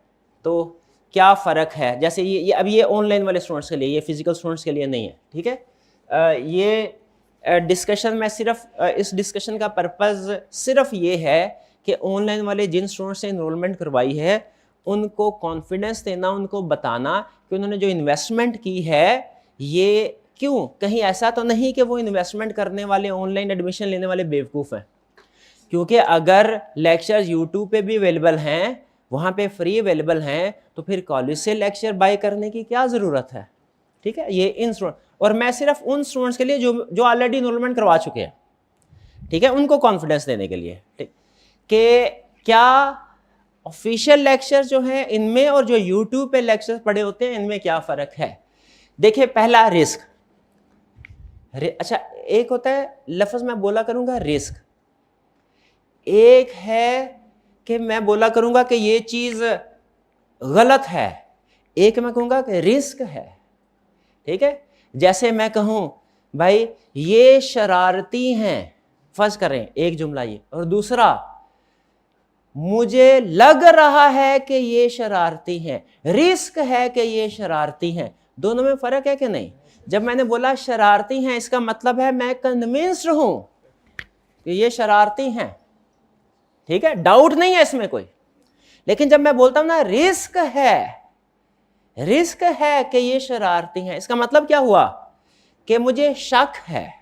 तो क्या फ़र्क है। जैसे ये अब ये ऑनलाइन वाले स्टूडेंट्स के लिए, ये फिजिकल स्टूडेंट्स के लिए नहीं है, ठीक है। ये डिस्कशन में सिर्फ इस डिस्कशन का पर्पज़ सिर्फ ये है कि ऑनलाइन वाले जिन स्टूडेंट्स ने इनरोलमेंट करवाई है उनको कॉन्फिडेंस देना, उनको बताना कि उन्होंने जो इन्वेस्टमेंट की है ये क्यों, कहीं ऐसा तो नहीं कि वो इन्वेस्टमेंट करने वाले ऑनलाइन एडमिशन लेने वाले बेवकूफ़ हैं। क्योंकि अगर लेक्चर्स यूट्यूब पे भी अवेलेबल हैं, वहाँ पे फ्री अवेलेबल हैं, तो फिर कॉलेज से लेक्चर बाय करने की क्या ज़रूरत है। ठीक है, ये इन स्टूडेंट, और मैं सिर्फ उन स्टूडेंट्स के लिए जो ऑलरेडी इनरोलमेंट करवा चुके हैं, ठीक है, उनको कॉन्फिडेंस देने के लिए, ठीक, कि क्या ऑफिशियल लेक्चर जो है इनमें और जो यूट्यूब पे लेक्चर्स पड़े होते हैं इनमें क्या फ़र्क है। देखिए, पहला रिस्क, अच्छा एक होता है लफ्ज़ मैं बोला करूँगा रिस्क, एक है कि मैं बोला करूँगा कि ये चीज़ गलत है, एक मैं कहूँगा कि रिस्क है। ठीक है, जैसे मैं कहूँ भाई ये शरारती हैं, फर्ज करें एक जुमला ये, और दूसरा मुझे लग रहा है कि ये शरारती हैं, रिस्क है कि ये शरारती हैं। दोनों में फ़र्क है कि नहीं। जब मैंने बोला शरारती हैं इसका मतलब है मैं कन्विंस्ड हूं कि ये शरारती हैं, ठीक है, डाउट नहीं है इसमें कोई। लेकिन जब मैं बोलता हूं ना रिस्क है कि ये शरारती हैं, इसका मतलब क्या हुआ कि मुझे शक है,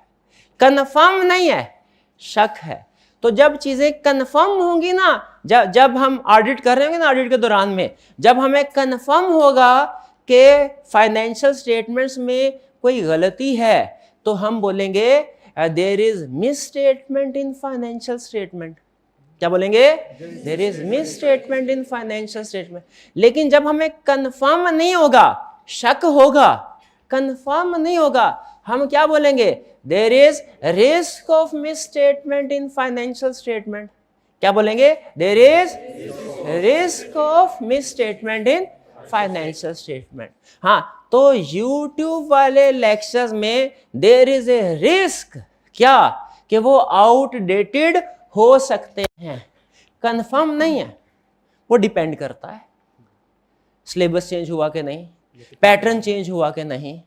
कन्फर्म नहीं है, शक है। तो जब चीजें कन्फर्म होंगी ना, जब हम ऑडिट कर रहे होंगे ना, ऑडिट के दौरान में जब हमें कन्फर्म होगा कि फाइनेंशियल स्टेटमेंट्स में कोई गलती है, तो हम बोलेंगे there is misstatement in financial statement. क्या बोलेंगे? There is misstatement in financial statement. लेकिन जब हमें कंफर्म नहीं होगा, शक होगा, कंफर्म नहीं होगा, हम क्या बोलेंगे? There is risk of misstatement in financial statement. क्या बोलेंगे? There is risk of misstatement in financial statement. हाँ, तो YouTube वाले लेक्चर्स में देयर इज ए रिस्क, क्या कि वो आउटडेटेड हो सकते हैं, कंफर्म नहीं है। वो डिपेंड करता है सिलेबस चेंज हुआ कि नहीं, पैटर्न चेंज हुआ कि नहीं,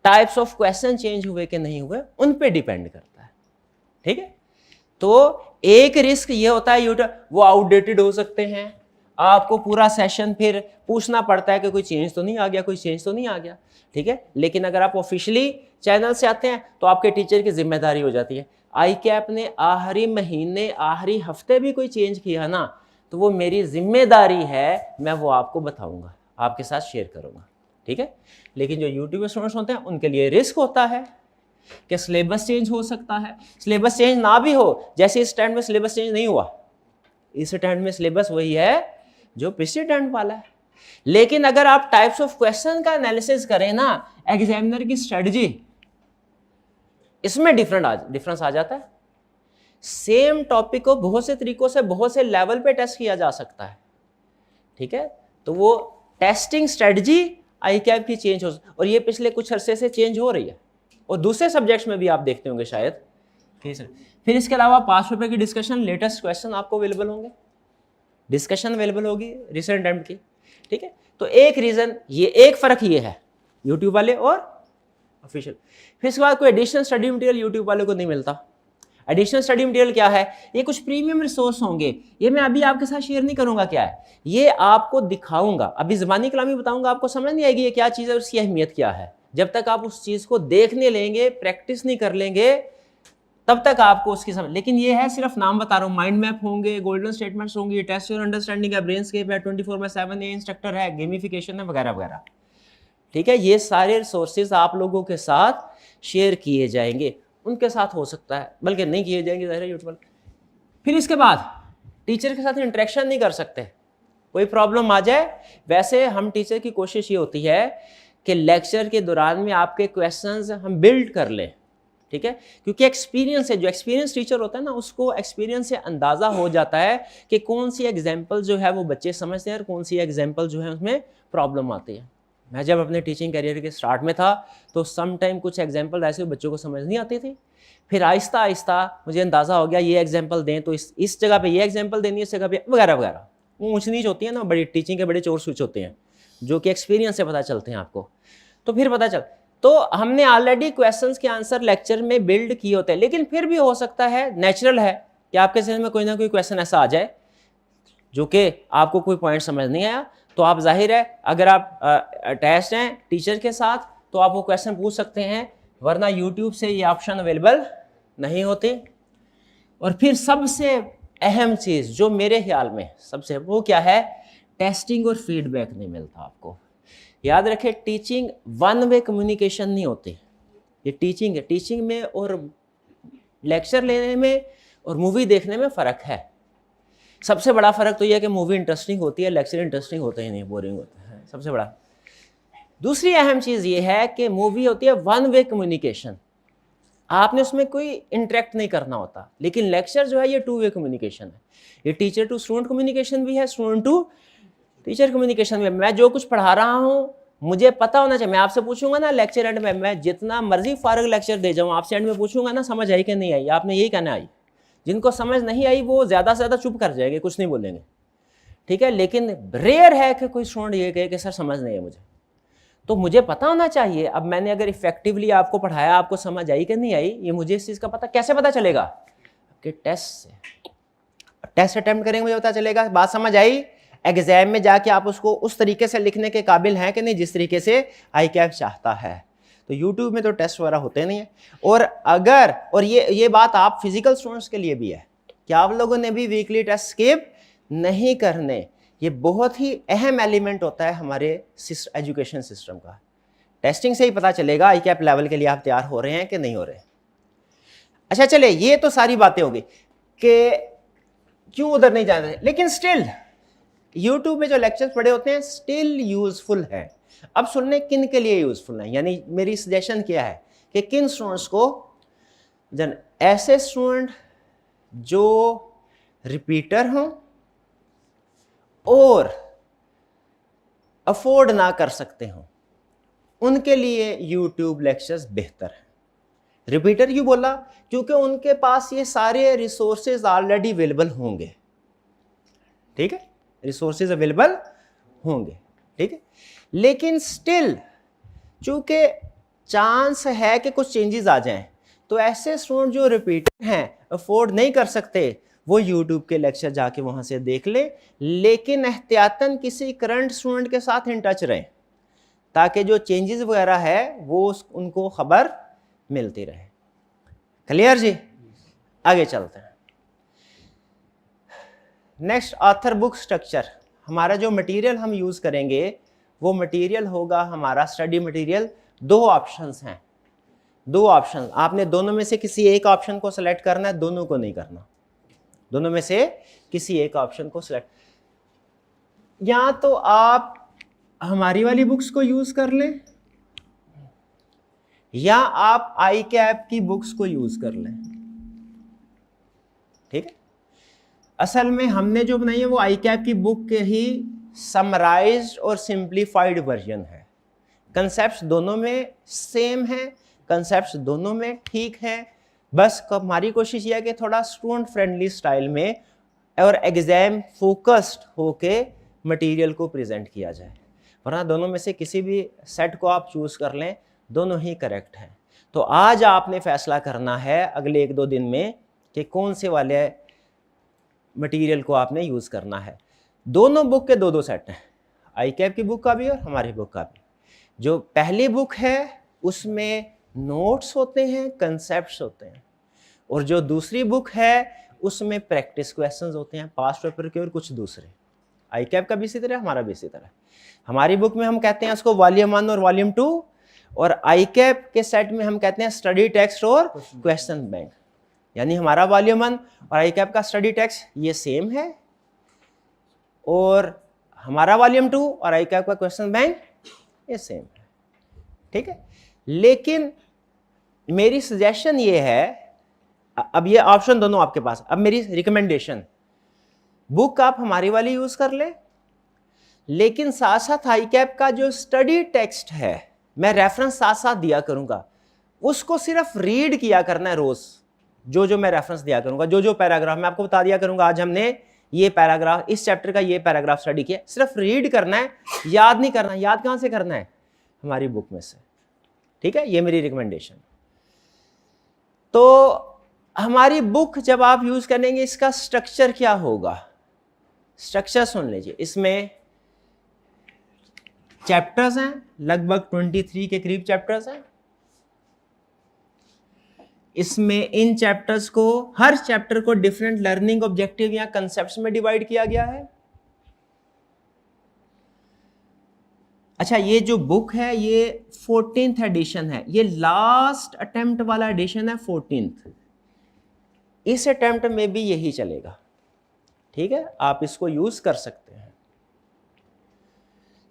टाइप्स ऑफ क्वेश्चन चेंज हुए कि नहीं हुए, उन पे डिपेंड करता है। ठीक है, तो एक रिस्क ये होता है यूट्यूब, वो आउटडेटेड हो सकते हैं, आपको पूरा सेशन फिर पूछना पड़ता है कि कोई चेंज तो नहीं आ गया, कोई चेंज तो नहीं आ गया। ठीक है, लेकिन अगर आप ऑफिशियली चैनल से आते हैं तो आपके टीचर की जिम्मेदारी हो जाती है। ICAP ने आखिरी महीने, आखिरी हफ्ते भी कोई चेंज किया ना, तो वो मेरी जिम्मेदारी है, मैं वो आपको बताऊंगा, आपके साथ शेयर करूंगा। ठीक है, लेकिन जो यूट्यूब स्टूडेंट्स होते हैं उनके लिए रिस्क होता है कि सिलेबस चेंज हो सकता है। सिलेबस चेंज ना भी हो, जैसे इस स्टैंड में सिलेबस चेंज नहीं हुआ, इस स्टैंड में सिलेबस वही है जो पिछले स्टैंड वाला है। लेकिन अगर आप टाइप्स ऑफ क्वेश्चन का एनालिसिस करें ना, एग्जामिनर की स्ट्रेटजी, इसमें डिफरेंस आ जाता है। सेम टॉपिक को बहुत से तरीकों से, बहुत से लेवल पे टेस्ट किया जा सकता है। ठीक है, तो वो टेस्टिंग स्ट्रेटजी ICAP की चेंज हो, और ये पिछले कुछ अरसे से चेंज हो रही है, और दूसरे सब्जेक्ट्स में भी आप देखते होंगे शायद। फिर इसके अलावा 5 रुपए की डिस्कशन, लेटेस्ट क्वेश्चन आपको अवेलेबल होंगे, डिस्कशन अवेलेबल होगी रिसेंट अटेम्प्ट की। ठीक है, तो एक रीजन ये, एक फर्क ये है यूट्यूब वाले और ऑफिशियल। फिर इसके बाद कोई एडिशनल स्टडी मटेरियल यूट्यूब वाले को नहीं मिलता। एडिशनल स्टडी मटेरियल क्या है? ये कुछ प्रीमियम रिसोर्स होंगे, ये मैं अभी आपके साथ शेयर नहीं करूंगा क्या है, ये आपको दिखाऊंगा, अभी ज़बानी कलामी बताऊंगा, आपको समझ नहीं आएगी ये क्या चीज़ है, उसकी अहमियत क्या है। जब तक आप उस चीज़ को देखने लेंगे, प्रैक्टिस नहीं कर लेंगे, तब तक आपको उसकी समझ। लेकिन ये है सिर्फ नाम बता रहा हूँ, माइंड मैप होंगे, गोल्डन स्टेटमेंट्स होंगी, टेस्ट योर अंडरस्टैंडिंग है, ब्रेनस्केप है, 24/7 ये इंस्ट्रक्टर है, गेमिफिकेशन है, वगैरह वगैरह। ठीक है, ये सारे रिसोर्सेज आप लोगों के साथ शेयर किए जाएंगे, उनके साथ हो सकता है बल्कि नहीं किए जाएंगे, ज़ाहिर है यूट्यूब। फिर इसके बाद टीचर के साथ इंटरेक्शन नहीं कर सकते, कोई प्रॉब्लम आ जाए। वैसे हम टीचर की कोशिश ये होती है कि लेक्चर के दौरान में आपके क्वेश्चंस हम बिल्ड कर लें, ठीक है, क्योंकि एक्सपीरियंस है, जो एक्सपीरियंस टीचर होता है ना उसको एक्सपीरियंस से अंदाज़ा हो जाता है कि कौन सी एग्जाम्पल जो है वो बच्चे समझते हैं और कौन सी एग्जाम्पल जो है उसमें प्रॉब्लम आती है। मैं जब अपने टीचिंग करियर के स्टार्ट में था तो सम टाइम कुछ एग्जाम्पल ऐसे बच्चों को समझ नहीं आती थी, फिर आहिस्ता आहिस्ता मुझे अंदाज़ा हो गया ये एग्जाम्पल दें तो इस जगह पे ये एग्जाम्पल देनी है, इस जगह पे वगैरह वगैरह। वो ऊँच नीच होती है ना, बड़ी टीचिंग के बड़े चोर स्विच होते हैं जो कि एक्सपीरियंस से पता चलते हैं आपको। तो फिर पता चल, तो हमने ऑलरेडी क्वेश्चंस के आंसर लेक्चर में बिल्ड किए होते हैं, लेकिन फिर भी हो सकता है, नेचुरल है कि आपके जहन में कोई ना कोई क्वेश्चन ऐसा आ जाए जो कि आपको कोई पॉइंट समझ नहीं आया, तो आप जाहिर है अगर आप अटैच्ड हैं टीचर के साथ तो आप वो क्वेश्चन पूछ सकते हैं, वरना यूट्यूब से ये ऑप्शन अवेलेबल नहीं होते। और फिर सबसे अहम चीज़ जो मेरे ख्याल में सबसे, वो क्या है, टेस्टिंग और फीडबैक नहीं मिलता आपको। याद रखें, टीचिंग वन वे कम्युनिकेशन नहीं होती, ये टीचिंग है। टीचिंग में और लेक्चर लेने में और मूवी देखने में फ़र्क है। सबसे बड़ा फ़र्क तो यह है कि मूवी इंटरेस्टिंग होती है, लेक्चर इंटरेस्टिंग होते ही नहीं, बोरिंग होता है, सबसे बड़ा। दूसरी अहम चीज़ ये है कि मूवी होती है वन वे कम्युनिकेशन, आपने उसमें कोई इंटरेक्ट नहीं करना होता, लेकिन लेक्चर जो है ये टू वे कम्युनिकेशन है। ये टीचर टू स्टूडेंट कम्युनिकेशन भी है, स्टूडेंट टू टीचर कम्युनिकेशन में। मैं जो कुछ पढ़ा रहा हूँ मुझे पता होना चाहिए। मैं आपसे पूछूंगा ना लेक्चर एंड में, मैं जितना मर्जी फारग लेक्चर दे जाऊँ, आपसे एंड में पूछूंगा ना समझ आई कि नहीं आई, आपने यही कहना आई। जिनको समझ नहीं आई वो ज़्यादा से ज़्यादा चुप कर जाएंगे, कुछ नहीं बोलेंगे, ठीक है। लेकिन रेयर है कि कोई स्टूडेंट ये कहे कि सर समझ नहीं है मुझे, तो मुझे पता होना चाहिए। अब मैंने अगर इफेक्टिवली आपको पढ़ाया, आपको समझ आई कि नहीं आई, ये मुझे इस चीज़ का पता कैसे पता चलेगा कि टेस्ट से, टेस्ट अटेम्प्ट करेंगे मुझे पता चलेगा बात समझ आई। एग्जाम में जाके आप उसको उस तरीके से लिखने के काबिल हैं कि नहीं जिस तरीके से ICAP चाहता है। तो YouTube में तो टेस्ट वगैरह होते नहीं है। और अगर, और ये बात आप फिजिकल स्टूडेंट्स के लिए भी है कि आप लोगों ने भी वीकली टेस्ट स्किप नहीं करने। ये बहुत ही अहम एलिमेंट होता है हमारे एजुकेशन सिस्टम का। टेस्टिंग से ही पता चलेगा ICAP लेवल के लिए आप तैयार हो रहे हैं कि नहीं हो रहे। अच्छा चले, ये तो सारी बातें होगी कि क्यों उधर नहीं जाना है, लेकिन स्टिल YouTube में जो लेक्चर्स पड़े होते हैं स्टिल यूजफुल है। अब सुनने किन के लिए यूजफुल है, यानी मेरी सजेशन क्या है कि किन स्टूडेंट्स को, जन ऐसे स्टूडेंट जो रिपीटर हों और अफोर्ड ना कर सकते हों, उनके लिए YouTube लेक्चर्स बेहतर है। रिपीटर क्यों बोला, क्योंकि उनके पास ये सारे रिसोर्सेज ऑलरेडी अवेलेबल होंगे, ठीक है, रिसोर्सेज अवेलेबल होंगे, ठीक है। लेकिन स्टिल चूंकि चांस है कि कुछ चेंजेस आ जाएं, तो ऐसे स्टूडेंट जो रिपीटर हैं, अफोर्ड नहीं कर सकते, वो YouTube के लेक्चर जाके वहां से देख ले, लेकिन एहतियातन किसी करंट स्टूडेंट के साथ इन टच रहें ताकि जो चेंजेस वगैरह है वो उनको खबर मिलती रहे। क्लियर जी, आगे चलते हैं। Next, author book structure. हमारा जो मटेरियल हम यूज़ करेंगे वो मटेरियल होगा हमारा स्टडी मटेरियल। दो ऑप्शंस हैं, दो ऑप्शन, आपने दोनों में से किसी एक ऑप्शन को सिलेक्ट करना है, दोनों को नहीं करना, दोनों में से किसी एक ऑप्शन को सिलेक्ट। या तो आप हमारी वाली बुक्स को यूज़ कर लें या आप ICAP की बुक्स को यूज़ कर लें, ठीक है। असल में हमने जो बनाई है वो ICAP की बुक के ही समराइज्ड और सिंप्लीफाइड वर्जन है। कंसेप्ट्स दोनों में सेम है, कंसेप्ट्स दोनों में ठीक है, बस हमारी कोशिश यह है कि थोड़ा स्टूडेंट फ्रेंडली स्टाइल में और एग्जाम फोकस्ड होके मटेरियल को प्रेजेंट किया जाए, वरना दोनों में से किसी भी सेट को आप चूज़ कर लें, दोनों ही करेक्ट हैं। तो आज आपने फैसला करना है अगले 1-2 दिन में कि कौन से वाले मटेरियल को आपने यूज़ करना है। दोनों बुक के 2-2 सेट हैं, ICAP की बुक का भी और हमारी बुक का भी। जो पहली बुक है उसमें नोट्स होते हैं, कंसेप्ट्स होते हैं, और जो दूसरी बुक है उसमें प्रैक्टिस क्वेश्चंस होते हैं, पास्ट पेपर के और कुछ दूसरे। ICAP का भी इसी तरह, हमारा भी इसी तरह। हमारी बुक में हम कहते हैं उसको वॉल्यूम 1 और वॉल्यूम 2, और ICAP के सेट में हम कहते हैं स्टडी टेक्स्ट और क्वेश्चन बैंक। यानी हमारा वॉल्यूम 1 और ICAP का स्टडी टेक्स्ट ये सेम है, और हमारा वॉल्यूम 2 और आई कैप का क्वेश्चन बैंक ये सेम है, ठीक है। लेकिन मेरी सजेशन ये है, अब ये ऑप्शन दोनों आपके पास, अब मेरी रिकमेंडेशन, बुक आप हमारी वाली यूज कर ले, लेकिन साथ साथ आई कैप का जो स्टडी टेक्स्ट है मैं रेफरेंस साथ साथ दिया करूंगा, उसको सिर्फ रीड किया करना है रोज, जो जो मैं रेफरेंस दिया करूंगा, जो जो पैराग्राफ मैं आपको बता दिया करूंगा, आज हमने ये पैराग्राफ, इस चैप्टर का ये पैराग्राफ स्टडी किया, सिर्फ रीड करना है, याद नहीं करना। याद कहां से करना है? हमारी बुक में से, ठीक है। ये मेरी रिकमेंडेशन। तो हमारी बुक जब आप यूज करेंगे, इसका स्ट्रक्चर क्या होगा? स्ट्रक्चर सुन लीजिए। इसमें चैप्टर्स हैं, लगभग 23 के करीब चैप्टर्स हैं। इसमें इन चैप्टर्स को, हर चैप्टर को डिफरेंट लर्निंग ऑब्जेक्टिव या कंसेप्ट्स में डिवाइड किया गया है। अच्छा, ये जो बुक है ये 14th एडिशन है, ये लास्ट अटेम्प्ट वाला एडिशन है, 14th। इस अटेम्प्ट में भी यही चलेगा, ठीक है। आप इसको यूज कर सकते हैं।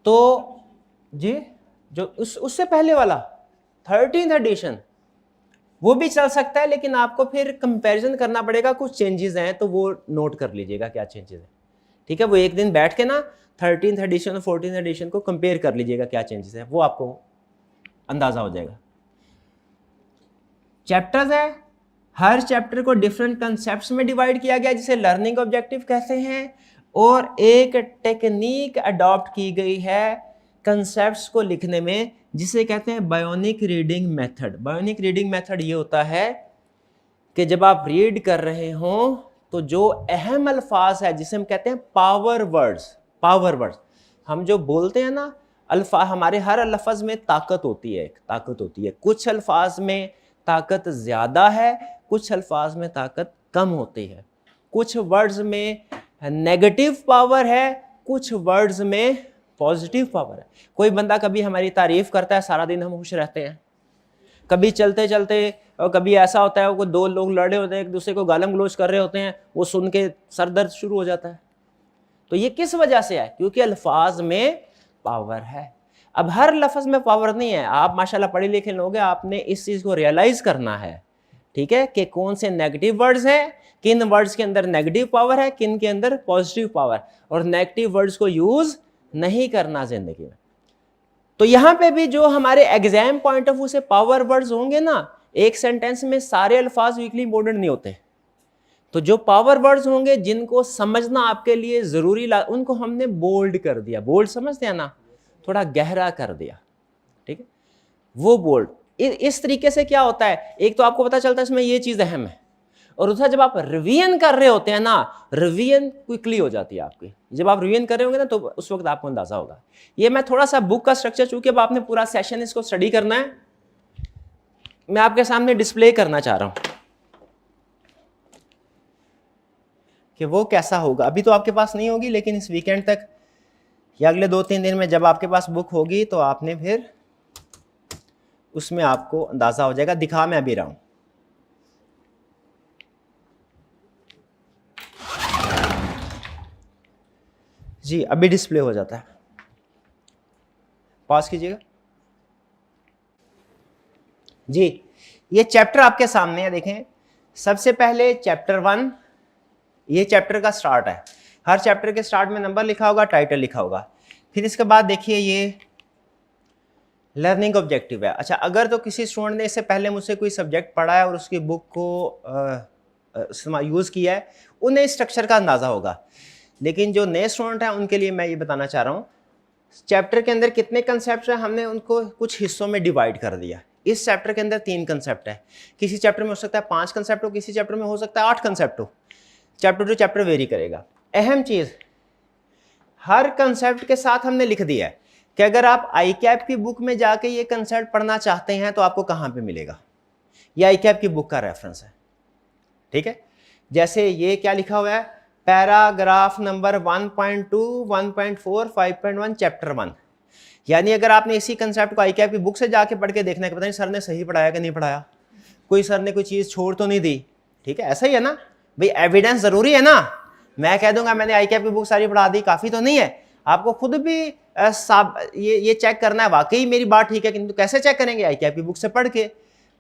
तो जी जो उससे पहले वाला 13th एडिशन वो भी चल सकता है, लेकिन आपको फिर कंपैरिजन करना पड़ेगा, कुछ चेंजेस हैं तो वो नोट कर लीजिएगा क्या चेंजेस हैं, ठीक है। वो एक दिन बैठ के ना 13th एडिशन और 14th एडिशन को कंपेयर कर लीजिएगा क्या चेंजेस हैं, वो आपको अंदाजा हो जाएगा। चैप्टर्स है, हर चैप्टर को डिफरेंट कंसेप्ट्स में डिवाइड किया गया जिसे लर्निंग ऑब्जेक्टिव कहते हैं, और एक टेक्निक अडॉप्ट की गई है कंसेप्ट्स को लिखने में जिसे कहते हैं bionic reading method. Bionic reading method ये होता है कि जब आप रीड कर रहे हो तो जो अहम अल्फाज है जिसे हम कहते हैं पावर वर्ड्स, पावर वर्ड्स, हम जो बोलते हैं ना अल्फाज, हमारे हर लफ्ज़ में ताकत होती है, एक ताकत होती है। कुछ अल्फाज में ताकत ज़्यादा है, कुछ अल्फाज में ताकत कम होती है। कुछ वर्ड्स में नेगेटिव पावर है, कुछ वर्ड्स में पॉजिटिव पावर है। कोई बंदा कभी हमारी तारीफ करता है, सारा दिन हम खुश रहते हैं। कभी चलते चलते, और कभी ऐसा होता है वो दो लोग लड़े होते हैं, एक दूसरे को गालम गलोच कर रहे होते हैं, वो सुन के सर दर्द शुरू हो जाता है। तो ये किस वजह से है? क्योंकि अल्फाज में पावर है। अब हर लफ्ज़ में पावर नहीं है। आप माशाल्लाह पढ़े लिखे लोग हैं, आपने इस चीज़ को रियलाइज़ करना है, ठीक है, कि कौन से नेगेटिव वर्ड्स हैं, किन वर्ड्स के अंदर नेगेटिव पावर है, किन के अंदर पॉजिटिव पावर, और नेगेटिव वर्ड्स को यूज़ नहीं करना जिंदगी में। तो यहां पे भी जो हमारे एग्जाम पॉइंट ऑफ व्यू से पावर वर्ड्स होंगे ना, एक सेंटेंस में सारे अल्फाज वीकली इंपॉर्टेंट नहीं होते। तो जो पावर वर्ड्स होंगे जिनको समझना आपके लिए जरूरी, उनको हमने बोल्ड कर दिया। बोल्ड समझते हैं ना, थोड़ा गहरा कर दिया, ठीक है, वो बोल्ड। इस तरीके से क्या होता है, एक तो आपको पता चलता है इसमें ये चीज अहम है, और दूसरा जब आप रिवीजन कर रहे होते हैं ना, रिवीजन क्विकली हो जाती है आपकी। जब आप रिवीजन कर रहे होंगे ना तो उस वक्त आपको अंदाजा होगा। ये मैं थोड़ा सा बुक का स्ट्रक्चर, चूंकि अब आपने पूरा सेशन इसको स्टडी करना है, मैं आपके सामने डिस्प्ले करना चाह रहा हूं कि वो कैसा होगा। अभी तो आपके पास नहीं होगी, लेकिन इस वीकेंड तक या अगले 2-3 दिन में जब आपके पास बुक होगी तो आपने फिर उसमें आपको अंदाजा हो जाएगा। दिखा मैं अभी रहा हूं। जी अभी डिस्प्ले हो जाता है, पॉज कीजिएगा। जी ये चैप्टर आपके सामने है, देखें। सबसे पहले चैप्टर 1, ये चैप्टर का स्टार्ट है। हर चैप्टर के स्टार्ट में नंबर लिखा होगा, टाइटल लिखा होगा। फिर इसके बाद देखिए ये लर्निंग ऑब्जेक्टिव है। अच्छा, अगर तो किसी स्टूडेंट ने इससे पहले मुझसे कोई सब्जेक्ट पढ़ा है और उसकी बुक को यूज़ किया है, उन्हें स्ट्रक्चर का अंदाज़ा होगा। लेकिन जो नए स्टूडेंट हैं उनके लिए मैं ये बताना चाह रहा हूँ, चैप्टर के अंदर कितने कंसेप्ट हैं हमने उनको कुछ हिस्सों में डिवाइड कर दिया। इस चैप्टर के अंदर 3 कंसेप्ट है। किसी चैप्टर में हो सकता है 5 कंसेप्ट हो, किसी चैप्टर में हो सकता है 8 कंसेप्ट हो। चैप्टर टू चैप्टर वेरी करेगा। अहम चीज़, हर कंसेप्ट के साथ हमने लिख दिया है कि अगर आप आई कैप की बुक में जाके ये कंसेप्ट पढ़ना चाहते हैं तो आपको कहाँ पे मिलेगा। ये आई कैप की बुक का रेफरेंस है, ठीक है। जैसे ये क्या लिखा हुआ है, पैराग्राफ नंबर 1.2, 1.4, 5.1 चैप्टर 1। यानी अगर आपने इसी कंसेप्ट को आई कैप की बुक से जाके पढ़ के देखना है कि पता नहीं सर ने सही पढ़ाया कि नहीं पढ़ाया, कोई सर ने कोई चीज़ छोड़ तो नहीं दी, ठीक है। ऐसा ही है ना भाई, एविडेंस ज़रूरी है ना। मैं कह दूंगा मैंने आई कैप की बुक सारी पढ़ा दी, काफ़ी तो नहीं है। आपको खुद भी ये चेक करना है वाकई मेरी बात ठीक है, किंतु कैसे चेक करेंगे? ICAP की बुक से पढ़ के।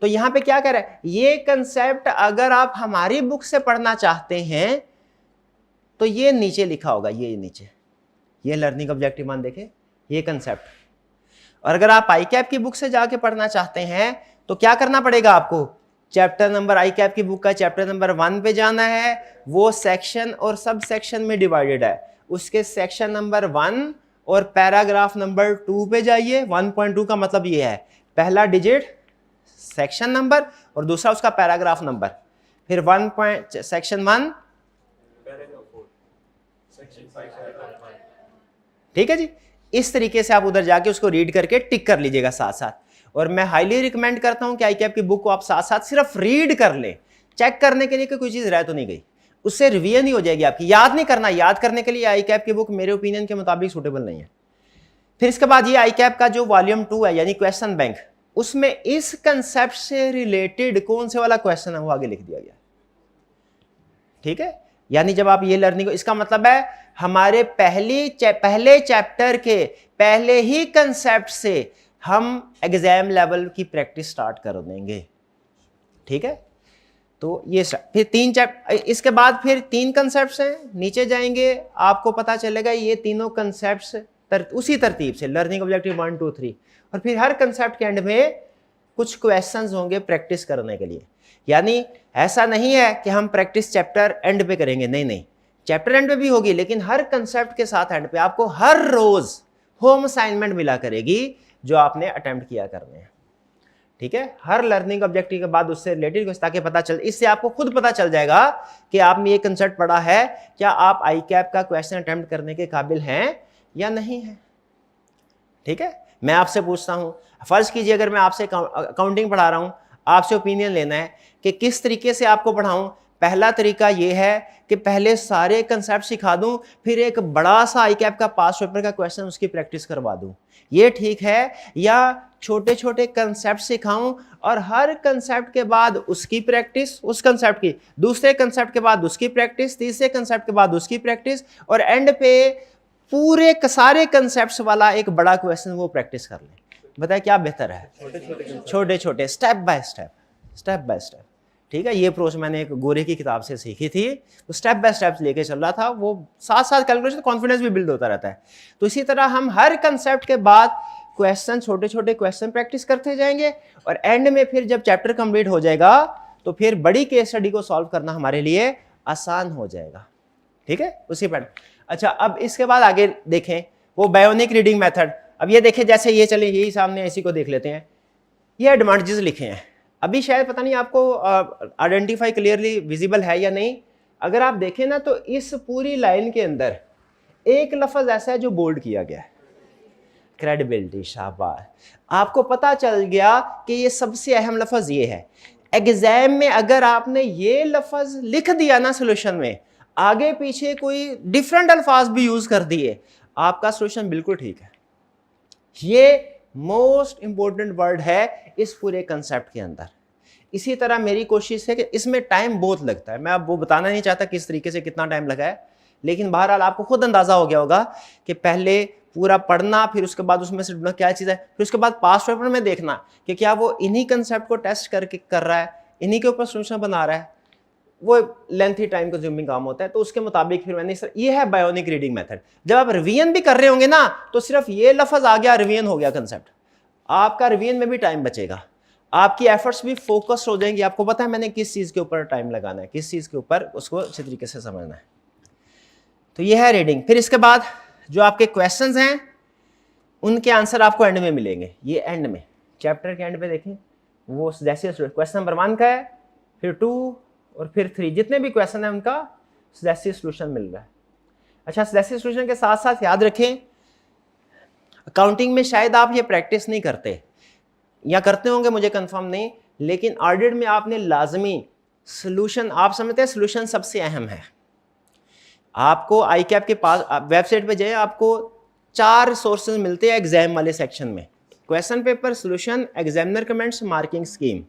तो यहाँ पे क्या कर रहा है, ये कंसेप्ट अगर आप हमारी बुक से पढ़ना चाहते हैं तो ये नीचे लिखा होगा, ये नीचे, ये लर्निंग ऑब्जेक्टिव मान देखे, ये कंसेप्ट। और अगर आप ICAP की बुक से जाके पढ़ना चाहते हैं तो क्या करना पड़ेगा आपको? चैप्टर नंबर, ICAP की बुक का चैप्टर नंबर 1 पे जाना है, वो सेक्शन और सब सेक्शन में डिवाइडेड है, उसके सेक्शन नंबर 1 और पैराग्राफ नंबर 2 पे जाइए। 1.2 का मतलब ये है, पहला डिजिट सेक्शन नंबर और दूसरा उसका पैराग्राफ नंबर, फिर सेक्शन 1, ठीक है जी। इस तरीके से आप उधर जाके उसको रीड करके टिक कर लीजिएगा साथ साथ। और मैं हाईली रिकमेंड करता हूं कि ICAP की बुक को आप साथ साथ सिर्फ रीड कर लें, चेक करने के लिए कि कोई चीज रह तो नहीं गई, उससे रिवीजन ही हो जाएगी आपकी। याद नहीं करना, याद करने के लिए ICAP की बुक मेरे ओपिनियन के मुताबिक सूटेबल नहीं है। फिर इसके बाद ये ICAP का जो वॉल्यूम 2 है यानी क्वेश्चन बैंक, उसमें इस कंसेप्ट से रिलेटेड कौन से वाला क्वेश्चन है वो आगे लिख दिया गया, ठीक है। यानी जब आप ये लर्निंग, इसका मतलब है हमारे पहले चैप्टर के पहले ही कंसेप्ट से हम एग्जाम लेवल की प्रैक्टिस स्टार्ट कर देंगे, ठीक है। तो ये फिर 3 चैप्टर, इसके बाद फिर 3 कंसेप्ट्स हैं, नीचे जाएंगे आपको पता चलेगा ये तीनों कंसेप्ट्स उसी तरतीब से लर्निंग ऑब्जेक्टिव 1 2 3, और फिर हर कंसेप्ट के एंड में कुछ क्वेश्चंस होंगे प्रैक्टिस करने के लिए। यानी ऐसा नहीं है कि हम प्रैक्टिस चैप्टर एंड पे करेंगे, नहीं, चैप्टर एंड पे भी होगी, लेकिन हर कंसेप्ट के साथ एंड पे आपको हर रोज होम असाइनमेंट मिला करेगी जो आपने अटेम्प्ट किया करने हैं, ठीक है। हर लर्निंग ऑब्जेक्टिव के बाद उससे रिलेटेड, ताकि पता चल, इससे आपको खुद पता चल जाएगा कि आपने ये कंसेप्ट पढ़ा है, क्या आप ICAP का क्वेश्चन अटेम्प्ट करने के काबिल हैं या नहीं है, ठीक है। मैं आपसे पूछता हूं, फर्ज कीजिए अगर मैं आपसे अकाउंटिंग पढ़ा रहा हूं, आपसे ओपिनियन लेना है कि किस तरीके से आपको पढ़ाऊं। पहला तरीका यह है कि पहले सारे कंसेप्ट सिखा दूं, फिर एक बड़ा सा ICAP का पास पेपर का क्वेश्चन उसकी प्रैक्टिस करवा दूं, ये ठीक है? या छोटे छोटे कंसेप्ट सिखाऊं और हर कंसेप्ट के बाद उसकी प्रैक्टिस, उस कंसेप्ट की, दूसरे कंसेप्ट के बाद उसकी प्रैक्टिस, तीसरे कंसेप्ट के बाद उसकी प्रैक्टिस, और एंड पे पूरे सारे कंसेप्ट्स वाला एक बड़ा क्वेश्चन वो प्रैक्टिस कर लें। बताए क्या बेहतर है? छोटे छोटे स्टेप बाय स्टेप, ठीक है। ये अप्रोच मैंने एक गोरे की किताब से सीखी थी, तो स्टेप बाय स्टेप लेके चल रहा था, वो साथ साथ कैलकुलेशन, कॉन्फिडेंस भी बिल्ड होता रहता है। तो इसी तरह हम हर कंसेप्ट के बाद क्वेश्चन, छोटे छोटे क्वेश्चन प्रैक्टिस करते जाएंगे, और एंड में फिर जब चैप्टर कंप्लीट हो जाएगा तो फिर बड़ी केस स्टडी को सॉल्व करना हमारे लिए आसान हो जाएगा, ठीक है। उसी पर अच्छा, अब इसके बाद आगे देखें वो बायोनिक रीडिंग मेथड। अब ये देखें, जैसे ये चले, यही सामने इसी को देख लेते हैं, ये एडवांटेजेस लिखे हैं। अभी शायद पता नहीं आपको आइडेंटिफाई क्लियरली विजिबल है या नहीं। अगर आप देखें ना तो इस पूरी लाइन के अंदर एक लफ्ज ऐसा है जो बोल्ड किया गया है, क्रेडिबिलिटी। शाबाश, आपको पता चल गया कि ये सबसे अहम लफ्ज ये है। एग्जाम में अगर आपने ये लफ्ज लिख दिया ना सोल्यूशन में, आगे पीछे कोई डिफरेंट अल्फाज भी यूज कर दिए, आपका सोल्यूशन बिल्कुल ठीक है। ये मोस्ट इंपॉर्टेंट वर्ड है इस पूरे कंसेप्ट के अंदर। इसी तरह मेरी कोशिश है कि इसमें टाइम बहुत लगता है, मैं अब वो बताना नहीं चाहता किस तरीके से कितना टाइम लगा है, लेकिन बहरहाल आपको खुद अंदाजा हो गया होगा कि पहले पूरा पढ़ना, फिर उसके बाद उसमें से ढूंढना क्या चीज़ है, फिर उसके बाद पास पेपर में देखना कि क्या वो इन्हीं कंसेप्ट को टेस्ट करके कर रहा है, इन्हीं के ऊपर सोल्यूशन बना रहा है। वो लेंथी टाइम कंज्यूमिंग काम होता है, तो उसके मुताबिक फिर मैंने ये है बायोनिक रीडिंग मेथड। जब आप रिवीजन भी कर रहे होंगे ना, तो सिर्फ ये लफ्ज आ गया, रिवीजन हो गया कंसेप्ट, आपका रिवीजन में भी टाइम बचेगा, आपकी एफर्ट्स भी फोकस हो जाएंगी, आपको पता है मैंने किस चीज के ऊपर टाइम लगाना है, किस चीज के ऊपर उसको अच्छे तरीके से समझना है। तो ये है रीडिंग। फिर इसके बाद जो आपके क्वेश्चंस हैं उनके आंसर आपको एंड में मिलेंगे। ये एंड में चैप्टर के एंड पे देखें, वो जैसे क्वेश्चन नंबर 1 का है, फिर 2 और फिर 3, जितने भी क्वेश्चन है उनका सजेस्टिव सॉल्यूशन मिल रहा है। अच्छा, सजेस्टिव सॉल्यूशन के साथ साथ याद रखें, अकाउंटिंग में शायद आप ये प्रैक्टिस नहीं करते या करते होंगे, मुझे कंफर्म नहीं, लेकिन ऑडिट में आपने लाजमी सॉल्यूशन, आप समझते हैं सॉल्यूशन सबसे अहम है। आपको ICAP के पास वेबसाइट पे जाए, आपको 4 सोर्सेज मिलते हैं एग्जाम वाले सेक्शन में, question paper, solution, examiner comments, marking scheme.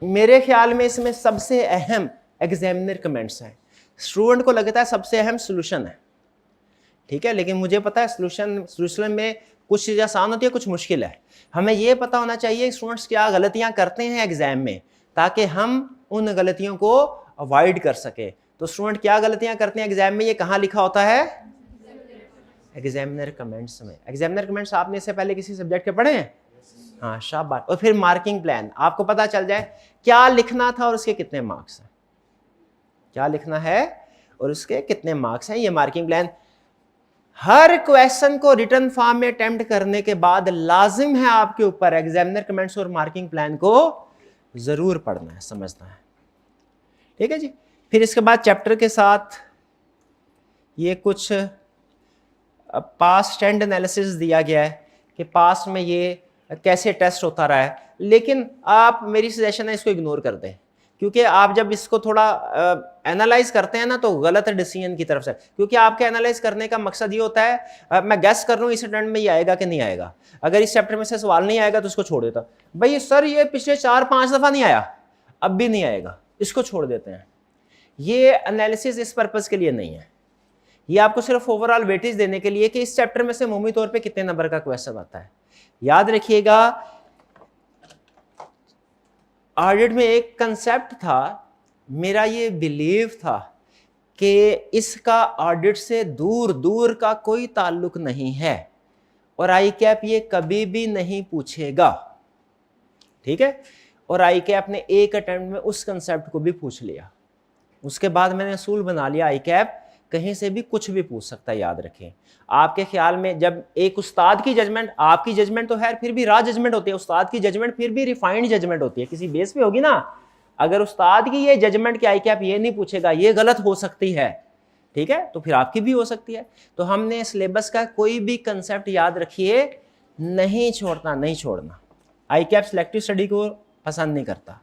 मेरे ख्याल में इसमें सबसे अहम एग्जामिनर कमेंट्स है, स्टूडेंट को लगता है सबसे अहम सॉल्यूशन है, ठीक है, लेकिन मुझे पता है सोल्यूशन में कुछ चीज़ें आसान होती है, कुछ मुश्किल है। हमें ये पता होना चाहिए स्टूडेंट्स क्या गलतियां करते हैं एग्जाम में, ताकि हम उन गलतियों को अवॉइड कर सके। तो स्टूडेंट क्या गलतियां करते हैं एग्जाम में, ये कहाँ लिखा होता है? एग्जामिनर कमेंट्स में। एग्जामिनर कमेंट्स आपने इससे पहले किसी सब्जेक्ट के पढ़े हैं? हाँ, शाबाश। और फिर मार्किंग प्लान, आपको पता चल जाए क्या लिखना था और उसके कितने मार्क्स हैं, क्या लिखना है और उसके कितने मार्क्स हैं, ये मार्किंग प्लान। हर क्वेश्चन को रिटर्न फॉर्म में अटेम्प्ट करने के बाद लाजिम है आपके ऊपर एग्जामिनर कमेंट्स और मार्किंग प्लान को जरूर पढ़ना है, समझना है। ठीक है जी। फिर इसके बाद चैप्टर के साथ ये कुछ पास्ट एंड एनालिसिस दिया गया है कि पास्ट में ये कैसे टेस्ट होता रहा है, लेकिन आप, मेरी सजेशन है इसको इग्नोर कर दें, क्योंकि आप जब इसको थोड़ा एनालाइज करते हैं ना तो गलत डिसीजन की तरफ से, क्योंकि आपके एनालाइज करने का मकसद ये होता है मैं गैस कर रहा हूँ इस अटेम्प्ट में ये आएगा कि नहीं आएगा, अगर इस चैप्टर में से सवाल नहीं आएगा तो इसको छोड़ देता, भाई सर ये पिछले 4-5 दफा नहीं आया, अब भी नहीं आएगा, इसको छोड़ देते हैं। ये एनालिसिस इस पर्पज के लिए नहीं है, ये आपको सिर्फ ओवरऑल वेटेज देने के लिए कि इस चैप्टर में से अमूमी तौर पे कितने नंबर का क्वेश्चन आता है। याद रखिएगा ऑडिट में एक कंसेप्ट था, मेरा ये बिलीव था कि इसका ऑडिट से दूर दूर का कोई ताल्लुक नहीं है और आई कैप ये कभी भी नहीं पूछेगा, ठीक है। और आई कैप ने एक अटेम्प्ट में उस कंसेप्ट को भी पूछ लिया, उसके बाद मैंने असूल बना लिया आई कैप कहीं से भी कुछ भी पूछ सकता है। याद रखें, आपके ख्याल में जब एक उस्ताद की जजमेंट, आपकी जजमेंट तो है फिर भी रॉ जजमेंट होती है, उस्ताद की जजमेंट फिर भी रिफाइंड जजमेंट होती है, किसी बेस पे होगी ना। अगर उस्ताद की ये जजमेंट क्या आप ये नहीं पूछेगा ये गलत हो सकती है, ठीक है, तो फिर आपकी भी हो सकती है। तो हमने सिलेबस का कोई भी कंसेप्ट याद रखिए नहीं छोड़ना, नहीं छोड़ना। आई कैप सिलेक्टिव स्टडी को पसंद नहीं करता।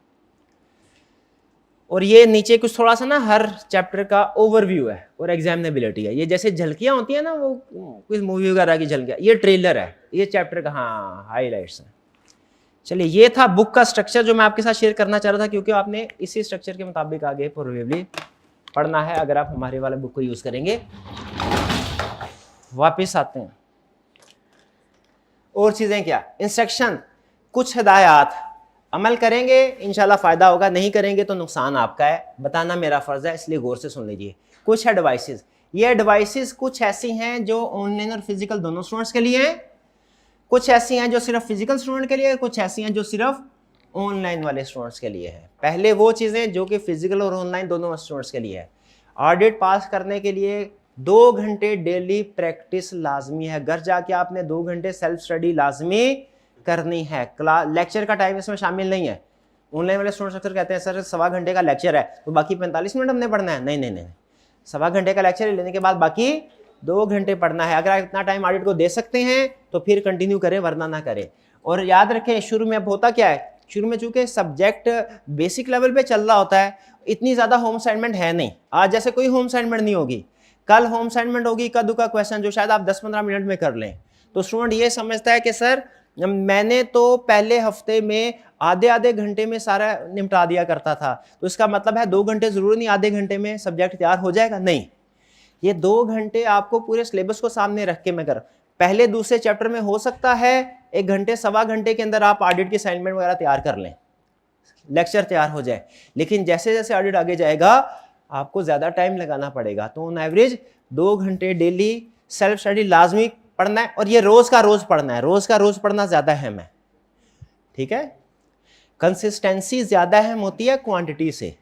और ये नीचे कुछ थोड़ा सा ना हर चैप्टर का ओवरव्यू है और एग्जामिनेबिलिटी है, ये जैसे झलकियां होती है ना, वो कुछ मूवी वगैरह की झलकियां, ये ट्रेलर है, ये चैप्टर का हाँ हाईलाइट्स है। चलिए, ये था बुक का स्ट्रक्चर जो मैं आपके साथ शेयर करना चाह रहा था, क्योंकि आपने इसी स्ट्रक्चर के मुताबिक आगे प्रोबेबली पढ़ना है अगर आप हमारे वाले बुक को यूज करेंगे। वापिस आते हैं, और चीजें क्या, इंस्ट्रक्शन, कुछ हिदायत अमल करेंगे इंशाल्लाह फायदा होगा, नहीं करेंगे तो नुकसान आपका है, बताना मेरा फर्ज है, इसलिए गौर से सुन लीजिए। कुछ एडवाइसेस, ये एडवाइसेस कुछ ऐसी हैं जो ऑनलाइन और फिजिकल दोनों स्टूडेंट्स के लिए हैं, कुछ ऐसी हैं जो सिर्फ फिजिकल स्टूडेंट के लिए है, कुछ ऐसी हैं जो सिर्फ ऑनलाइन वाले स्टूडेंट्स के लिए है। पहले वो चीज़ें जो कि फिजिकल और ऑनलाइन दोनों स्टूडेंट्स के लिए है। ऑडिट पास करने के लिए 2 घंटे डेली प्रैक्टिस लाजमी है, घर जाके आपने 2 घंटे सेल्फ स्टडी लाजमी करनी है। क्लास लेक्चर का टाइम इसमें शामिल नहीं है। ऑनलाइन वाले स्टूडेंट्स अक्सर कहते हैं सर 1.25 घंटे का लेक्चर है तो बाकी 45 मिनट हमने पढ़ना है, नहीं नहीं नहीं, 1.25 घंटे का लेक्चर लेने के बाद बाकी 2 घंटे पढ़ना है। अगर आप इतना टाइम ऑडिट को दे सकते हैं तो फिर कंटिन्यू करें, वरना ना करें। और याद रखें शुरू में अब होता क्या है, शुरू में चूंकि सब्जेक्ट बेसिक लेवल पे चल रहा होता है, इतनी ज़्यादा होम असाइनमेंट है नहीं। आज जैसे कोई होम असाइनमेंट नहीं होगी, कल होम असाइनमेंट होगी इक्का दुक्का क्वेश्चन जो शायद आप 10-15 मिनट में कर लें। तो स्टूडेंट ये समझता है कि सर मैंने तो पहले हफ्ते में आधे घंटे में सारा निपटा दिया करता था, तो इसका मतलब है 2 घंटे जरूरी नहीं आधे घंटे में सब्जेक्ट तैयार हो जाएगा, नहीं। ये 2 घंटे आपको पूरे सिलेबस को सामने रख के मैं कर, पहले दूसरे चैप्टर में हो सकता है 1 घंटे 1.25 घंटे के अंदर आप ऑडिट की असाइनमेंट वगैरह तैयार कर लें, लेक्चर तैयार हो जाए, लेकिन जैसे जैसे ऑडिट आगे जाएगा आपको ज़्यादा टाइम लगाना पड़ेगा। तो ऑन एवरेज 2 घंटे डेली सेल्फ स्टडी लाजमी पढ़ना है, और ये रोज़ का रोज़ पढ़ना है, रोज़ का रोज़ पढ़ना ज़्यादा अहम है, ठीक है। कंसिस्टेंसी ज़्यादा अहम होती है क्वांटिटी से।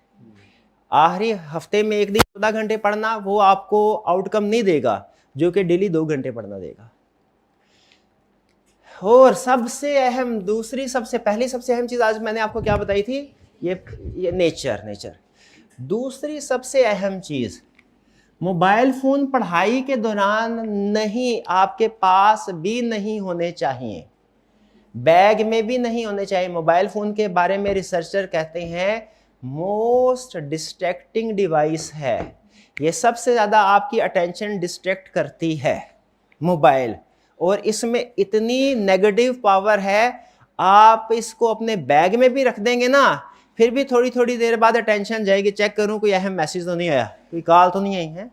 आखिरी हफ्ते में एक दिन 14 घंटे पढ़ना वो आपको आउटकम नहीं देगा जो कि डेली 2 घंटे पढ़ना देगा। और सबसे अहम दूसरी सबसे पहली सबसे अहम चीज़ आज मैंने आपको क्या बताई थी, ये नेचर। दूसरी सबसे अहम चीज़, मोबाइल फ़ोन पढ़ाई के दौरान नहीं, आपके पास भी नहीं होने चाहिए, बैग में भी नहीं होने चाहिए। मोबाइल फ़ोन के बारे में रिसर्चर कहते हैं मोस्ट डिस्ट्रैक्टिंग डिवाइस है, ये सबसे ज़्यादा आपकी अटेंशन डिस्ट्रैक्ट करती है मोबाइल, और इसमें इतनी नेगेटिव पावर है, आप इसको अपने बैग में भी रख देंगे ना, फिर भी थोड़ी थोड़ी देर बाद अटेंशन जाएगी, चेक करूं कोई अहम मैसेज तो नहीं आया, कोई कॉल तो नहीं आई है,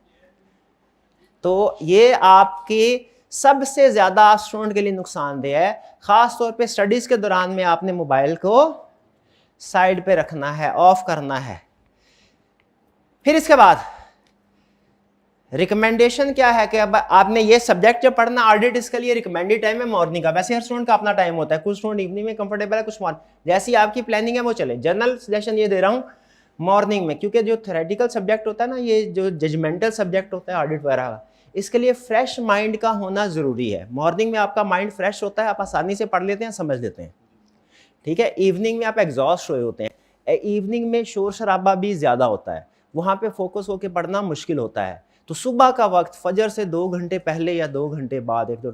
तो ये आपकी सबसे ज्यादा स्टूडेंट के लिए नुकसानदेह है। खास तौर पे स्टडीज के दौरान में आपने मोबाइल को साइड पे रखना है, ऑफ करना है। फिर इसके बाद रिकमेंडेशन क्या है कि अब आपने ये सब्जेक्ट जब पढ़ना ऑडिट, इसके लिए रिकमेंडेड टाइम है मॉर्निंग का। वैसे हर स्टूडेंट का अपना टाइम होता है, कुछ स्टूडेंट इवनिंग में कंफर्टेबल है, कुछ मॉर्निंग, जैसी आपकी प्लानिंग है वो चले। जनरल सजेशन ये दे रहा हूँ मॉर्निंग में, क्योंकि जो थ्योरेटिकल सब्जेक्ट होता है ना, ये जो जजमेंटल सब्जेक्ट होता है ऑडिट वगैरह का, इसके लिए फ्रेश माइंड का होना जरूरी है। मॉर्निंग में आपका माइंड फ्रेश होता है, आप आसानी से पढ़ लेते हैं, समझ लेते हैं, ठीक है। इवनिंग में आप एग्जॉस्ट हुए होते हैं, इवनिंग में शोर शराबा भी ज्यादा होता है, वहां पे फोकस होकर पढ़ना मुश्किल होता है। तो सुबह का वक्त फजर से 2 घंटे पहले या 2 घंटे बाद, एक दो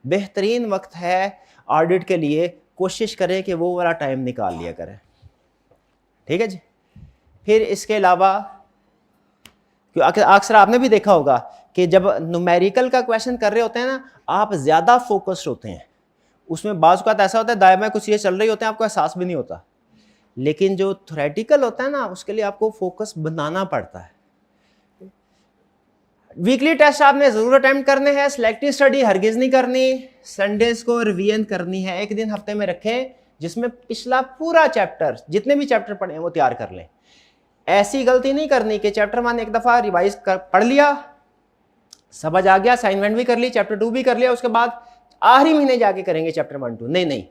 बेहतरीन वक्त है ऑडिट के लिए। कोशिश करें कि वो वाला टाइम निकाल लिया करें, ठीक है जी। फिर इसके अलावा अक्सर आपने भी देखा होगा कि जब न्यूमेरिकल का क्वेश्चन कर रहे होते हैं ना, आप ज्यादा फोकस्ड होते हैं उसमें। बाज़ औक़ात ऐसा होता है दाएं बाएं कुछ चीज़ें चल रही होते हैं, आपको एहसास भी नहीं होता। लेकिन जो थ्योरेटिकल होता है ना, उसके लिए आपको फोकस बनाना पड़ता है। वीकली टेस्ट आपने जरूर अटेम्प्ट करने हैं। सिलेक्टिव स्टडी हरगिज नहीं करनी। संडेज को रिवीजन करनी है, एक दिन हफ्ते में रखें जिसमें पिछला पूरा चैप्टर, जितने भी चैप्टर पढ़े हैं वो तैयार कर लें। ऐसी गलती नहीं करनी कि चैप्टर 1 एक दफा रिवाइज कर पढ़ लिया, समझ आ गया, असाइनमेंट भी कर ली, चैप्टर 2 भी कर लिया, उसके बाद आखिरी महीने जाके करेंगे चैप्टर 1 2। नहीं नहीं,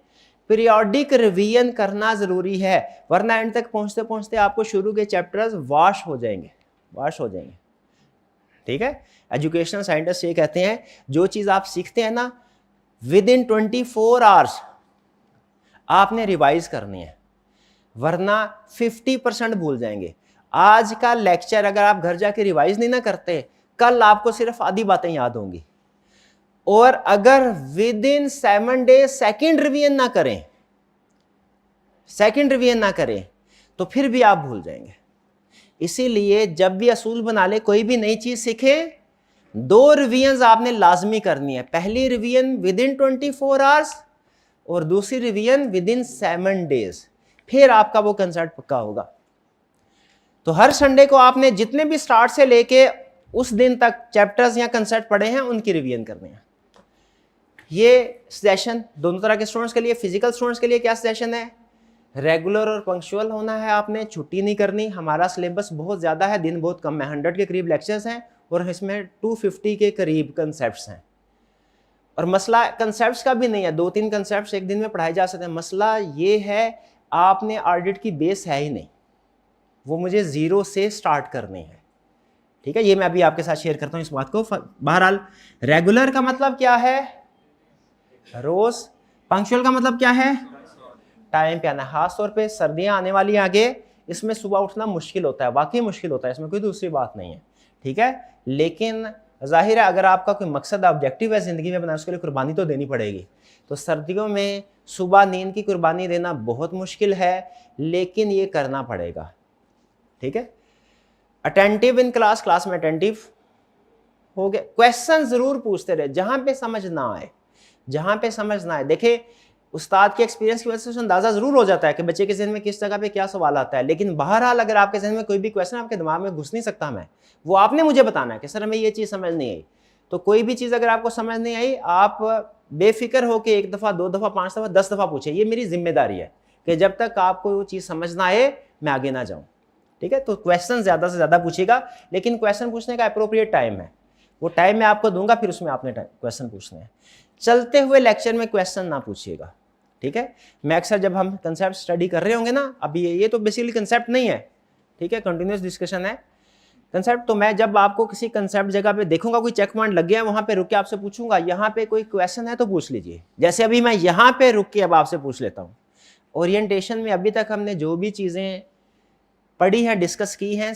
पीरियोडिक रिवीजन करना जरूरी है, वरना एंड तक पहुंचते पहुंचते आपको शुरू के चैप्टर्स वॉश हो जाएंगे, ठीक है। एजुकेशनल साइंटिस्ट ये कहते हैं जो चीज आप सीखते हैं ना, विद इन 24 आवर्स आपने रिवाइज करनी है, वरना 50% भूल जाएंगे। आज का लेक्चर अगर आप घर जाके रिवाइज नहीं ना करते, कल आपको सिर्फ आधी बातें याद होंगी। और अगर with in 7 days second revision ना करें तो फिर भी आप भूल जाएंगे। इसीलिए जब भी असूल बना ले, कोई भी नई चीज सीखे, 2 रिवीजन आपने लाजमी करनी है। पहली रिवीजन विद इन 24 आवर्स और दूसरी रिवीजन विद इन 7 डेज, फिर आपका वो कंसेप्ट पक्का होगा। तो हर संडे को आपने जितने भी स्टार्ट से लेके उस दिन तक चैप्टर्स या कंसेप्ट पढ़े हैं उनकी रिवीजन करनी है। ये सेशन दोनों तरह के स्टूडेंट्स के लिए, फिजिकल स्टूडेंट्स के लिए क्या सेशन है, रेगुलर और पंक्चुअल होना है, आपने छुट्टी नहीं करनी। हमारा सिलेबस बहुत ज़्यादा है, दिन बहुत कम है, 100 के करीब लेक्चर्स हैं और इसमें 250 के करीब कंसेप्ट्स हैं। और मसला कंसेप्ट्स का भी नहीं है, 2-3 कंसेप्ट्स एक दिन में पढ़ाए जा सकते हैं। मसला ये है आपने ऑडिट की बेस है ही नहीं, वो मुझे 0 से स्टार्ट करनी है, ठीक है। ये मैं अभी आपके साथ शेयर करता हूँ इस बात को। बहरहाल रेगुलर का मतलब क्या है, रोज। पंक्चुअल का मतलब क्या है, टाइम पे आना। खास तौर पे सर्दियां आने वाली आगे, इसमें सुबह उठना मुश्किल होता है, वाकई मुश्किल होता है, इसमें कोई दूसरी बात नहीं है, ठीक है। लेकिन जाहिर है अगर आपका कोई मकसद ऑब्जेक्टिव है जिंदगी में बनाना, उसके लिए कुर्बानी तो देनी पड़ेगी। तो सर्दियों में सुबह नींद की कुर्बानी देना बहुत मुश्किल है, लेकिन ये करना पड़ेगा, ठीक है। अटेंटिव इन क्लास, क्लास में अटेंटिव हो गए। क्वेश्चन जरूर पूछते रहे जहां पे समझ ना आए, देखिए उस्ताद के एक्सपीरियंस की वजह से अंदाजा जरूर हो जाता है कि बच्चे के जहन में किस जगह पे क्या सवाल आता है। लेकिन बहरहाल अगर आपके जहन में कोई भी क्वेश्चन आपके दिमाग में घुस नहीं सकता, वो आपने मुझे बताना है कि सर हमें ये चीज़ समझ नहीं आई। तो कोई भी चीज़ अगर आपको समझ नहीं आई, आप बेफिक्र होकर 1 दफ़ा 2 दफ़ा 5 दफ़ा 10 दफ़ा पूछे। ये मेरी जिम्मेदारी है कि जब तक आपको वो चीज़ समझ ना आए मैं आगे ना जाऊँ, ठीक है। तो क्वेश्चन ज़्यादा से ज़्यादा पूछेगा, लेकिन क्वेश्चन पूछने का अप्रोप्रिएट टाइम है, वो टाइम मैं आपको दूंगा, फिर उसमें आपने क्वेश्चन पूछने हैं। चलते हुए लेक्चर में क्वेश्चन ना पूछिएगा, ठीक है। मैं अक्सर जब हम कंसेप्ट स्टडी कर रहे होंगे ना, अभी ये तो बेसिकली कंसेप्ट नहीं है, ठीक है, कंटिन्यूस डिस्कशन है कंसेप्ट। तो मैं जब आपको किसी कंसेप्ट जगह पे देखूंगा, कोई चेक पॉइंट लग गया, वहां पे रुक के आपसे पूछूंगा यहाँ पे कोई क्वेश्चन है तो पूछ लीजिए। जैसे अभी मैं यहाँ पे रुक के अब आपसे पूछ लेता हूँ। ओरिएंटेशन में अभी तक हमने जो भी चीज़ें पढ़ी हैं, डिस्कस की हैं,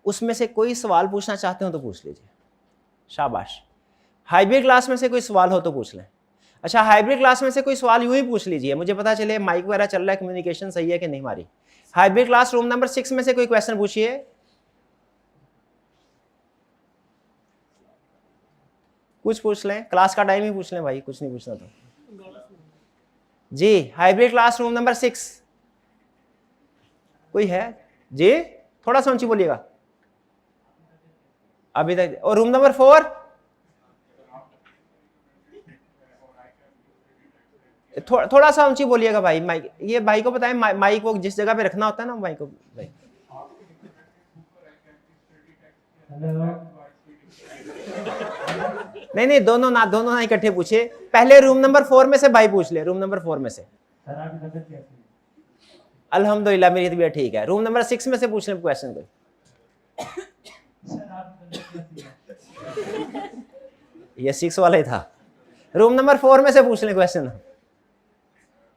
उसमें से कोई सवाल पूछना चाहते हो तो पूछ लीजिए, शाबाश। हाइब्रिड क्लास में से कोई सवाल हो तो पूछ लें। अच्छा, हाइब्रिड क्लास में से कोई सवाल यूं ही पूछ लीजिए, मुझे पता चले माइक वगैरह चल रहा है, कम्युनिकेशन सही है कि नहीं हमारी। हाइब्रिड क्लास रूम नंबर 6 में से कोई क्वेश्चन पूछिए, कुछ पूछ लें, क्लास का टाइम ही पूछ लें भाई, कुछ नहीं पूछना तो जी। हाइब्रिड क्लास रूम नंबर 6 कोई है जी, थोड़ा सा ऊंची बोलिएगा। अभी तक। और रूम नंबर 4 थोड़ा सा ऊंची बोलिएगा भाई, माइक, ये भाई को बताएं माइक को जिस जगह पे रखना होता है ना माइक को भाई। नहीं दोनों ना इकट्ठे पूछे, पहले रूम नंबर 4 में से भाई पूछ ले, रूम नंबर 4 में से। अल्हम्दुलिल्लाह मेरी तबीयत ठीक है। रूम नंबर 6 में से पूछ ले क्वेश्चन कोई। ये 6 वाला ही था। रूम नंबर 4 में से पूछ ले क्वेश्चन।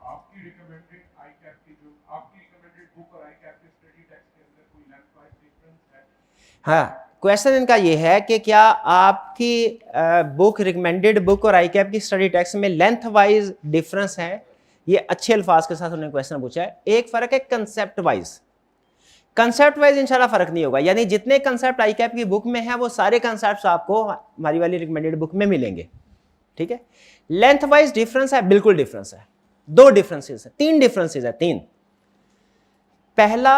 आपकी रिकमेंडेड आईकैप की जो आपकी रिकमेंडेड बुक और आईकैप के स्टडी टेक्स्ट के अंदर कोई लेंथ वाइज डिफरेंस है? हाँ, क्वेश्चन इनका ये है कि क्या आपकी बुक, रिकमेंडेड बुक और आईकैप की स्टडी टेक्स्ट में लेंथ वाइज डिफरेंस है। ये अच्छे अल्फाज के साथ उन्होंने क्वेश्चन पूछा है। एक फर्क है कंसेप्ट वाइज, कंसेप्ट वाइज इंशाल्लाह फर्क नहीं होगा, यानी जितने कंसेप्ट आईकैप की बुक में है वो सारे कंसेप्ट आपको हमारी वाली रिकमेंडेड बुक में मिलेंगे, ठीक है। लेंथ वाइज डिफरेंस है, बिल्कुल डिफरेंस है। 2 डिफरेंसेस है, 3 डिफरेंसेस है, 3। पहला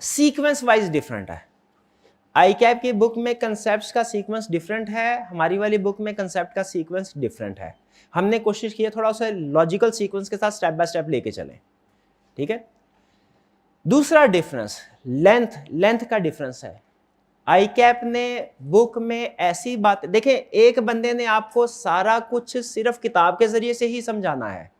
सीक्वेंस वाइज डिफरेंट है। आईकैप की बुक में कंसेप्ट्स का सीक्वेंस डिफरेंट है, हमारी वाली बुक में कंसेप्ट का सीक्वेंस डिफरेंट है। हमने कोशिश की है थोड़ा सा लॉजिकल सीक्वेंस के साथ स्टेप बाय स्टेप लेके चलें, ठीक है। दूसरा डिफरेंस लेंथ का डिफरेंस है। आईकैप ने बुक में ऐसी बात, देखें, एक बंदे ने आपको सारा कुछ सिर्फ किताब के जरिए से ही समझाना है,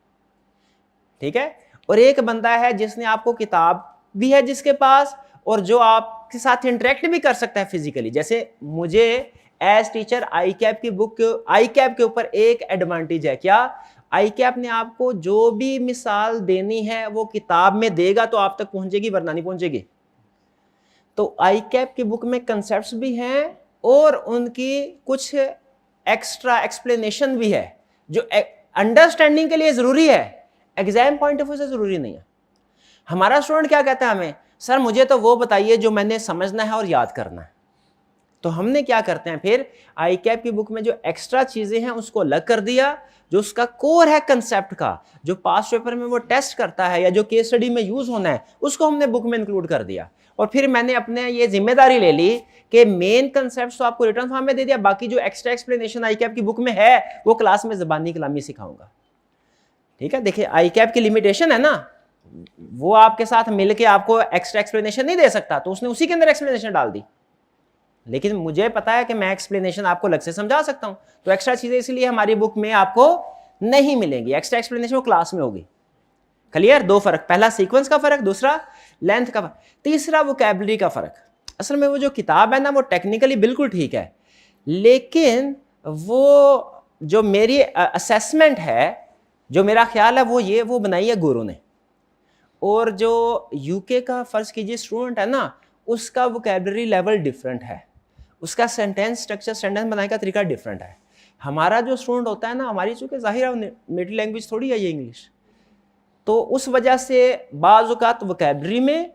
ठीक है, और एक बंदा है जिसने आपको किताब भी है जिसके पास, और जो आपके साथ इंटरेक्ट भी कर सकता है फिजिकली। जैसे मुझे एज टीचर आईकैप की बुक, आईकैप के ऊपर एक एडवांटेज है, क्या? आईकैप ने आपको जो भी मिसाल देनी है वो किताब में देगा तो आप तक पहुंचेगी, वरना नहीं पहुंचेगी। तो आईकैप की बुक में कंसेप्ट्स भी हैं और उनकी कुछ एक्स्ट्रा एक्सप्लेनेशन भी है जो अंडरस्टैंडिंग के लिए जरूरी है, एग्जाम पॉइंट ऑफ व्यू से जरूरी नहीं है। हमारा स्टूडेंट क्या कहता है हमें, सर मुझे तो वो बताइए जो मैंने समझना है और याद करना है। तो हमने क्या करते हैं फिर, आईकैप की बुक में जो एक्स्ट्रा चीजें हैं उसको अलग कर दिया, जो उसका कोर है कंसेप्ट का, जो पास पेपर में वो टेस्ट करता है या जो केस स्टडी में यूज होना है, उसको हमने बुक में इंक्लूड कर दिया। और फिर मैंने अपने ये जिम्मेदारी ले ली कि मेन कंसेप्ट तो आपको रिटर्न फॉर्म में दे दिया, बाकी जो एक्स्ट्रा एक्सप्लेनेशन आईकैप की बुक में है वो क्लास में ज़बानी कलामी सिखाऊंगा, ठीक है। देखिए आईकैप की लिमिटेशन है ना, वो आपके साथ मिलके आपको एक्स्ट्रा एक्सप्लेनेशन नहीं दे सकता, तो उसने उसी के अंदर एक्सप्लेनेशन डाल दी। लेकिन मुझे पता है कि मैं एक्सप्लेनेशन आपको अलग से समझा सकता हूं, तो एक्स्ट्रा चीजें इसलिए हमारी बुक में आपको नहीं मिलेंगी, एक्स्ट्रा एक्सप्लेनेशन वो क्लास में होगी। क्लियर? 2 फर्क, पहला सीक्वेंस का फर्क, दूसरा लेंथ का फर्क, तीसरा वोकैबुलरी का फर्क। असल में वो जो किताब है ना वो टेक्निकली बिल्कुल ठीक है, लेकिन वो जो मेरी असेसमेंट है, जो मेरा ख्याल है वो बनाई है गुरु ने। और जो यूके का फर्ज कीजिए स्टूडेंट है ना, उसका वोकैबुलरी लेवल डिफरेंट है, उसका सेंटेंस स्ट्रक्चर, सेंटेंस बनाने का तरीका डिफरेंट है। हमारा जो स्टूडेंट होता है ना, हमारी चूंकि जाहिर है नेटिव लैंग्वेज थोड़ी है ये इंग्लिश, तो उस वजह से बाज़ औक़ात वोकैबुलरी में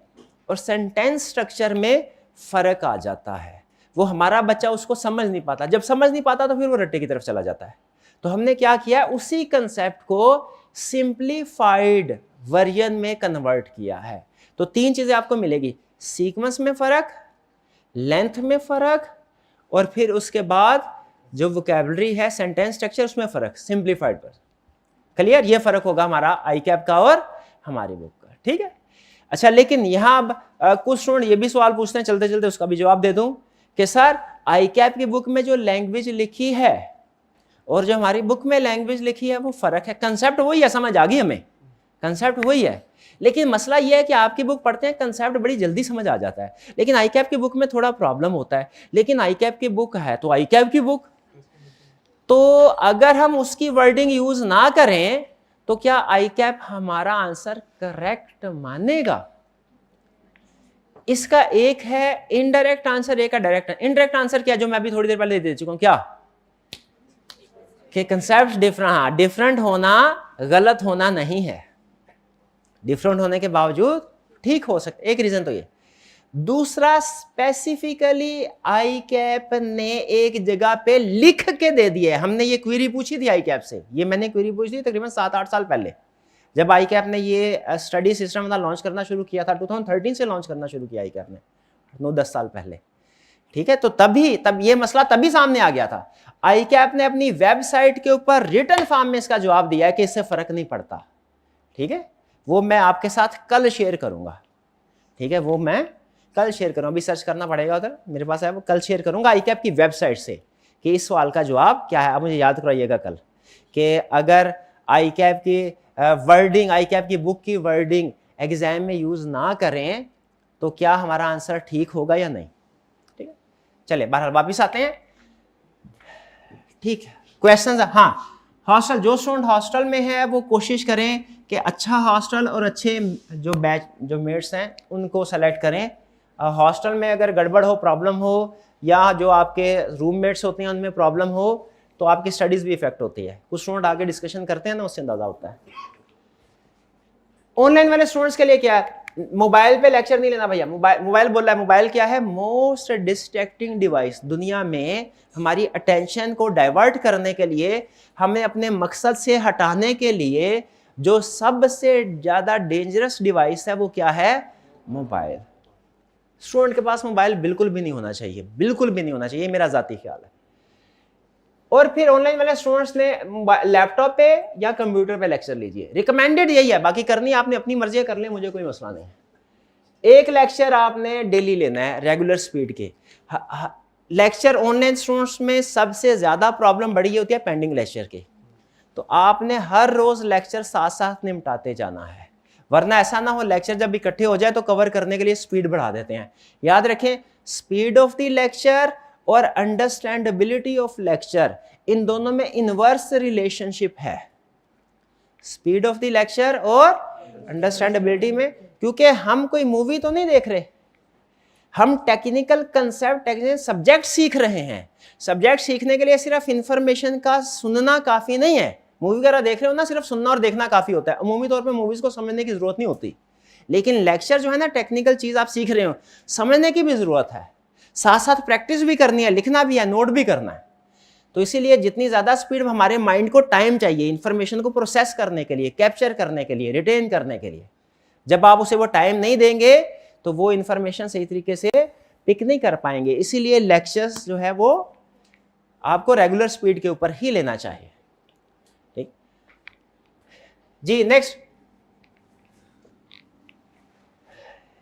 और सेंटेंस स्ट्रक्चर में फ़र्क आ जाता है। वो हमारा बच्चा उसको समझ नहीं पाता, जब समझ नहीं पाता तो फिर वो रट्टे की तरफ चला जाता है। तो हमने क्या किया, उसी कंसेप्ट को सिंप्लीफाइड वर्जन में कन्वर्ट किया है। तो 3 चीज़ें आपको मिलेगी, सीक्वेंस में फ़र्क, लेंथ में फ़र्क, और फिर उसके बाद जो वोकैबुलरी है, सेंटेंस स्ट्रक्चर, उसमें फ़र्क, सिंप्लीफाइड पर। क्लियर? ये फ़र्क होगा हमारा आईकैप का और हमारी बुक का, ठीक है। अच्छा, लेकिन यहाँ अब कुछ स्टूडेंट ये भी सवाल पूछते हैं, चलते चलते उसका भी जवाब दे दूं कि सर आईकैप की बुक में जो लैंग्वेज लिखी है और जो हमारी बुक में लैंग्वेज लिखी है वो फ़र्क है, कंसेप्ट वही है, समझ आ गई हमें, कंसेप्ट वही है, लेकिन मसला ये है कि आपकी बुक पढ़ते हैं कंसेप्ट बड़ी जल्दी समझ आ जाता है, लेकिन आईकैप की बुक में थोड़ा प्रॉब्लम होता है। लेकिन आईकैप की बुक है तो आईकैप की बुक, तो अगर हम उसकी वर्डिंग यूज ना करें तो क्या आईकैप हमारा आंसर करेक्ट मानेगा? इसका एक है इनडायरेक्ट आंसर, एक है डायरेक्ट। इनडायरेक्ट आंसर क्या, जो मैं अभी थोड़ी देर पहले दे चुका हूं, क्या कि कंसेप्ट डिफरेंट, हाँ, डिफरेंट होना गलत होना नहीं है, डिफरेंट होने के बावजूद ठीक हो सकता, एक रीजन तो ये। दूसरा, स्पेसिफिकली आईकैप ने एक जगह पे लिख के दे दिया है। हमने ये क्वेरी पूछी थी आईकैप से, ये मैंने क्वेरी पूछी थी तकरीबन 7-8 साल पहले, जब आईकैप ने ये स्टडी सिस्टम लॉन्च करना शुरू किया था। 2013 से लॉन्च करना शुरू किया आईकैप ने, 9-10 साल पहले, ठीक है। तो तब ये मसला तभी सामने आ गया था। आई कैप ने अपनी वेबसाइट के ऊपर रिटन फॉर्म में इसका जवाब दिया है कि इससे फर्क नहीं पड़ता, ठीक है। वो मैं आपके साथ कल शेयर करूंगा, ठीक है, वो मैं कल शेयर करूंगा, अभी सर्च करना पड़ेगा उधर, मेरे पास है वो, कल शेयर करूंगा आई कैप की वेबसाइट से कि इस सवाल का जवाब क्या है। आप मुझे याद कराइएगा कल कि अगर आई कैप की वर्डिंग, आई कैप की बुक की वर्डिंग एग्जाम में यूज ना करें तो क्या हमारा आंसर ठीक होगा या नहीं, ठीक है। चलिए बहरहाल वापिस आते हैं, ठीक है। क्वेश्चन, हाँ, हॉस्टल, जो स्टूडेंट हॉस्टल में है वो कोशिश करें कि अच्छा हॉस्टल और अच्छे जो बैच जो मेट्स हैं उनको सेलेक्ट करें। हॉस्टल में अगर गड़बड़ हो, प्रॉब्लम हो, या जो आपके रूममेट्स होते हैं उनमें प्रॉब्लम हो तो आपकी स्टडीज़ भी इफेक्ट होती है। कुछ स्टूडेंट आगे डिस्कशन करते हैं ना, उससे अंदाजा होता है। ऑनलाइन वाले स्टूडेंट्स के लिए क्या है, मोबाइल पे लेक्चर नहीं लेना भैया। मोबाइल बोल रहा है, मोबाइल क्या है, मोस्ट डिस्ट्रैक्टिंग डिवाइस दुनिया में। हमारी अटेंशन को डाइवर्ट करने के लिए, हमें अपने मकसद से हटाने के लिए जो सबसे ज्यादा डेंजरस डिवाइस है वो क्या है, मोबाइल। स्टूडेंट के पास मोबाइल बिल्कुल भी नहीं होना चाहिए, बिल्कुल भी नहीं होना चाहिए, मेरा जाती ख्याल है। और फिर ऑनलाइन वाले स्टूडेंट्स ने लैपटॉप पे या कंप्यूटर पे लेक्चर लीजिए, रिकमेंडेड यही है, बाकी करनी आपने अपनी मर्जी कर ले, मुझे कोई मसला नहीं है। एक लेक्चर आपने डेली लेना है रेगुलर स्पीड के। लेक्चर ऑनलाइन स्टूडेंट्स में सबसे ज्यादा प्रॉब्लम बड़ी होती है पेंडिंग लेक्चर की, तो आपने हर रोज लेक्चर साथ साथ निपटाते जाना है, वरना ऐसा ना हो लेक्चर जब इकट्ठे हो जाए तो कवर करने के लिए स्पीड बढ़ा देते हैं। याद रखें, स्पीड ऑफ द लेक्चर और अंडरस्टैंडेबिलिटी ऑफ लेक्चर, इन दोनों में इनवर्स रिलेशनशिप है, स्पीड ऑफ द लेक्चर और अंडरस्टैंडेबिलिटी में। क्योंकि हम कोई मूवी तो नहीं देख रहे, हम टेक्निकल कंसेप्ट, टेक्निकल सब्जेक्ट सीख रहे हैं। सब्जेक्ट सीखने के लिए सिर्फ इंफॉर्मेशन का सुनना काफी नहीं है। मूवी वगैरह देख रहे हो ना, सिर्फ सुनना और देखना काफी होता है, अमूमी तौर पे मूवीज को समझने की जरूरत नहीं होती। लेकिन लेक्चर जो है ना, टेक्निकल चीज आप सीख रहे हो, समझने की भी जरूरत है, साथ साथ प्रैक्टिस भी करनी है, लिखना भी है, नोट भी करना है। तो इसीलिए जितनी ज्यादा स्पीड, हमारे माइंड को टाइम चाहिए इंफॉर्मेशन को प्रोसेस करने के लिए, कैप्चर करने के लिए, रिटेन करने के लिए। जब आप उसे वो टाइम नहीं देंगे तो वो इंफॉर्मेशन सही तरीके से पिक नहीं कर पाएंगे। इसीलिए लेक्चर्स जो है वो आपको रेगुलर स्पीड के ऊपर ही लेना चाहिए, ठीक जी। नेक्स्ट,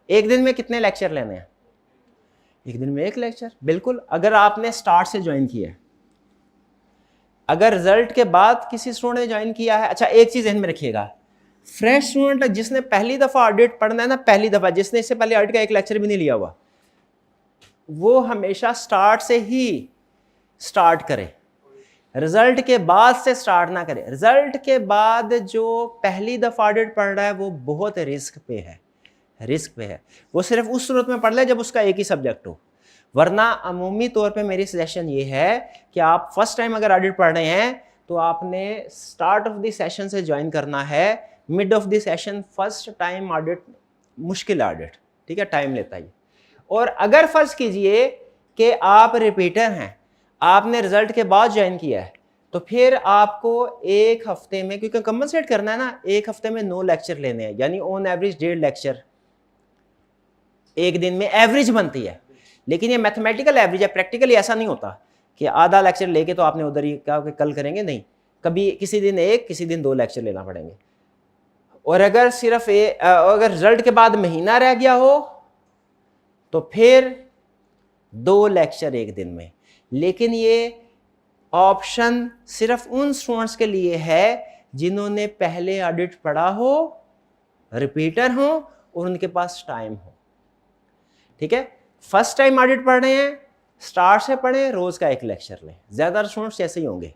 एक दिन में कितने लेक्चर लेने हैं, एक दिन में एक लेक्चर, बिल्कुल। अगर आपने स्टार्ट से ज्वाइन किया है, अगर रिजल्ट के बाद किसी स्टूडेंट ने ज्वाइन किया है, अच्छा एक चीज ध्यान में रखिएगा, फ्रेश स्टूडेंट जिसने पहली दफा ऑडिट पढ़ना है ना, पहली दफा, जिसने इससे पहले ऑडिट का एक लेक्चर भी नहीं लिया हुआ, वो हमेशा स्टार्ट से ही स्टार्ट करे, रिजल्ट के बाद से स्टार्ट ना करे। रिजल्ट के बाद जो पहली दफा ऑडिट पढ़ रहा है वो बहुत रिस्क पे है, रिस्क पे है। वो सिर्फ उस सूरत में पढ़ ले जब उसका एक ही सब्जेक्ट हो, वरना अमूमी तौर पे मेरी सजेशन ये है कि आप फर्स्ट टाइम अगर ऑडिट पढ़ रहे हैं तो आपने स्टार्ट ऑफ द सेशन से ज्वाइन करना है। Mid of the session first time audit मुश्किल ऑडिट, ठीक है, टाइम लेता है। और अगर फर्ज कीजिए कि आप रिपीटर हैं, आपने रिजल्ट के बाद ज्वाइन किया है, तो फिर आपको एक हफ्ते में, क्योंकि कंपनसेट करना है ना, एक हफ्ते में 9 लेक्चर लेने हैं, यानी ऑन एवरेज 1.5 लेक्चर एक दिन में एवरेज बनती है। लेकिन ये मैथमेटिकल एवरेज है, प्रैक्टिकली ऐसा नहीं होता कि आधा लेक्चर लेके तो आपने उधर ही क्या कल करेंगे, नहीं, कभी किसी दिन एक, किसी दिन 2 लेक्चर लेना पड़ेंगे। और अगर सिर्फ अगर रिजल्ट के बाद महीना रह गया हो तो फिर 2 लेक्चर एक दिन में। लेकिन ये ऑप्शन सिर्फ उन स्टूडेंट्स के लिए है जिन्होंने पहले ऑडिट पढ़ा हो, रिपीटर हो और उनके पास टाइम हो, ठीक है। फर्स्ट टाइम ऑडिट पढ़ रहे हैं, स्टार्ट से पढ़ें, रोज का एक लेक्चर लें। ज्यादातर स्टूडेंट्स ऐसे ही होंगे।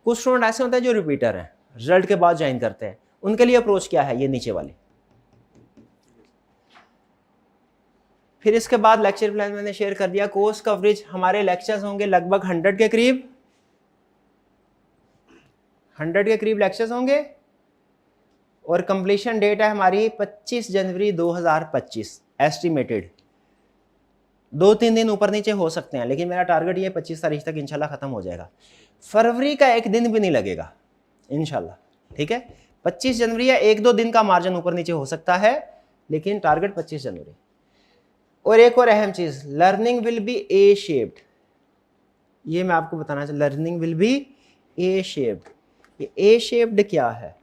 कुछ स्टूडेंट ऐसे होते हैं जो रिपीटर हैं, रिजल्ट के बाद ज्वाइन करते हैं, उनके लिए अप्रोच क्या है, ये नीचे वाली। फिर इसके बाद लेक्चर प्लान मैंने शेयर कर दिया। कोर्स कवरेज, हमारे लेक्चर्स होंगे लगभग 100 के करीब, 100 के करीब लेक्चर्स होंगे। और कंप्लीशन डेट है हमारी 25 जनवरी 2025 एस्टिमेटेड। 2-3 दिन ऊपर नीचे हो सकते हैं, लेकिन मेरा टारगेट ये 25 तारीख तक इंशाल्लाह खत्म हो जाएगा। फरवरी का एक दिन भी नहीं लगेगा इंशाल्लाह, ठीक है। 25 जनवरी या 1-2 दिन का मार्जिन ऊपर नीचे हो सकता है, लेकिन टारगेट 25 जनवरी। और एक और अहम चीज, learning will be A shaped. ये मैं आपको बताना चाहता, learning will be A shaped. ये ए शेप्ड क्या है?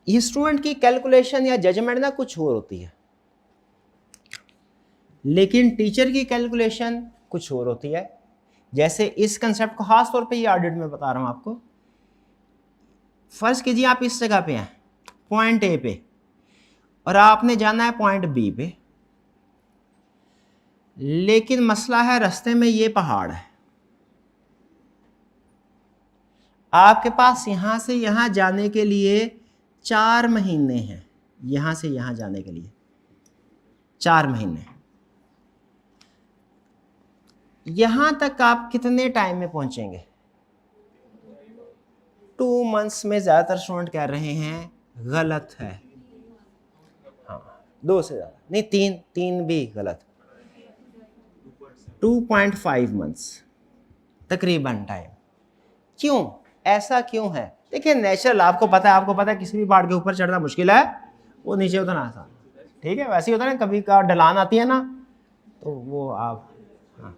ये स्टूडेंट की कैलकुलेशन या जजमेंट ना कुछ और होती है, लेकिन टीचर की कैलकुलेशन कुछ और होती है। जैसे इस कंसेप्ट को खास तौर पे ये ऑडिट में बता रहा हूं आपको। फर्ज कीजिए आप इस जगह पे हैं, पॉइंट ए पे, और आपने जाना है पॉइंट बी पे, लेकिन मसला है रास्ते में ये पहाड़ है। आपके पास यहां से यहां जाने के लिए 4 महीने हैं, यहां से यहां जाने के लिए 4 महीने। यहां तक आप कितने टाइम में पहुंचेंगे? 2 मंथ्स में ज्यादातर स्टूडेंट कह रहे हैं गलत है। हाँ, 2 से ज्यादा नहीं, 3 भी गलत। 2.5 मंथ्स तकरीबन टाइम। क्यों? ऐसा क्यों है? देखिए नेचुरल, आपको पता है किसी भी पहाड़ के ऊपर चढ़ना मुश्किल है, वो नीचे उतरना आसान। ठीक है, वैसे ही होता है ना, कभी का ढलान आती है ना, तो वो आप, हाँ,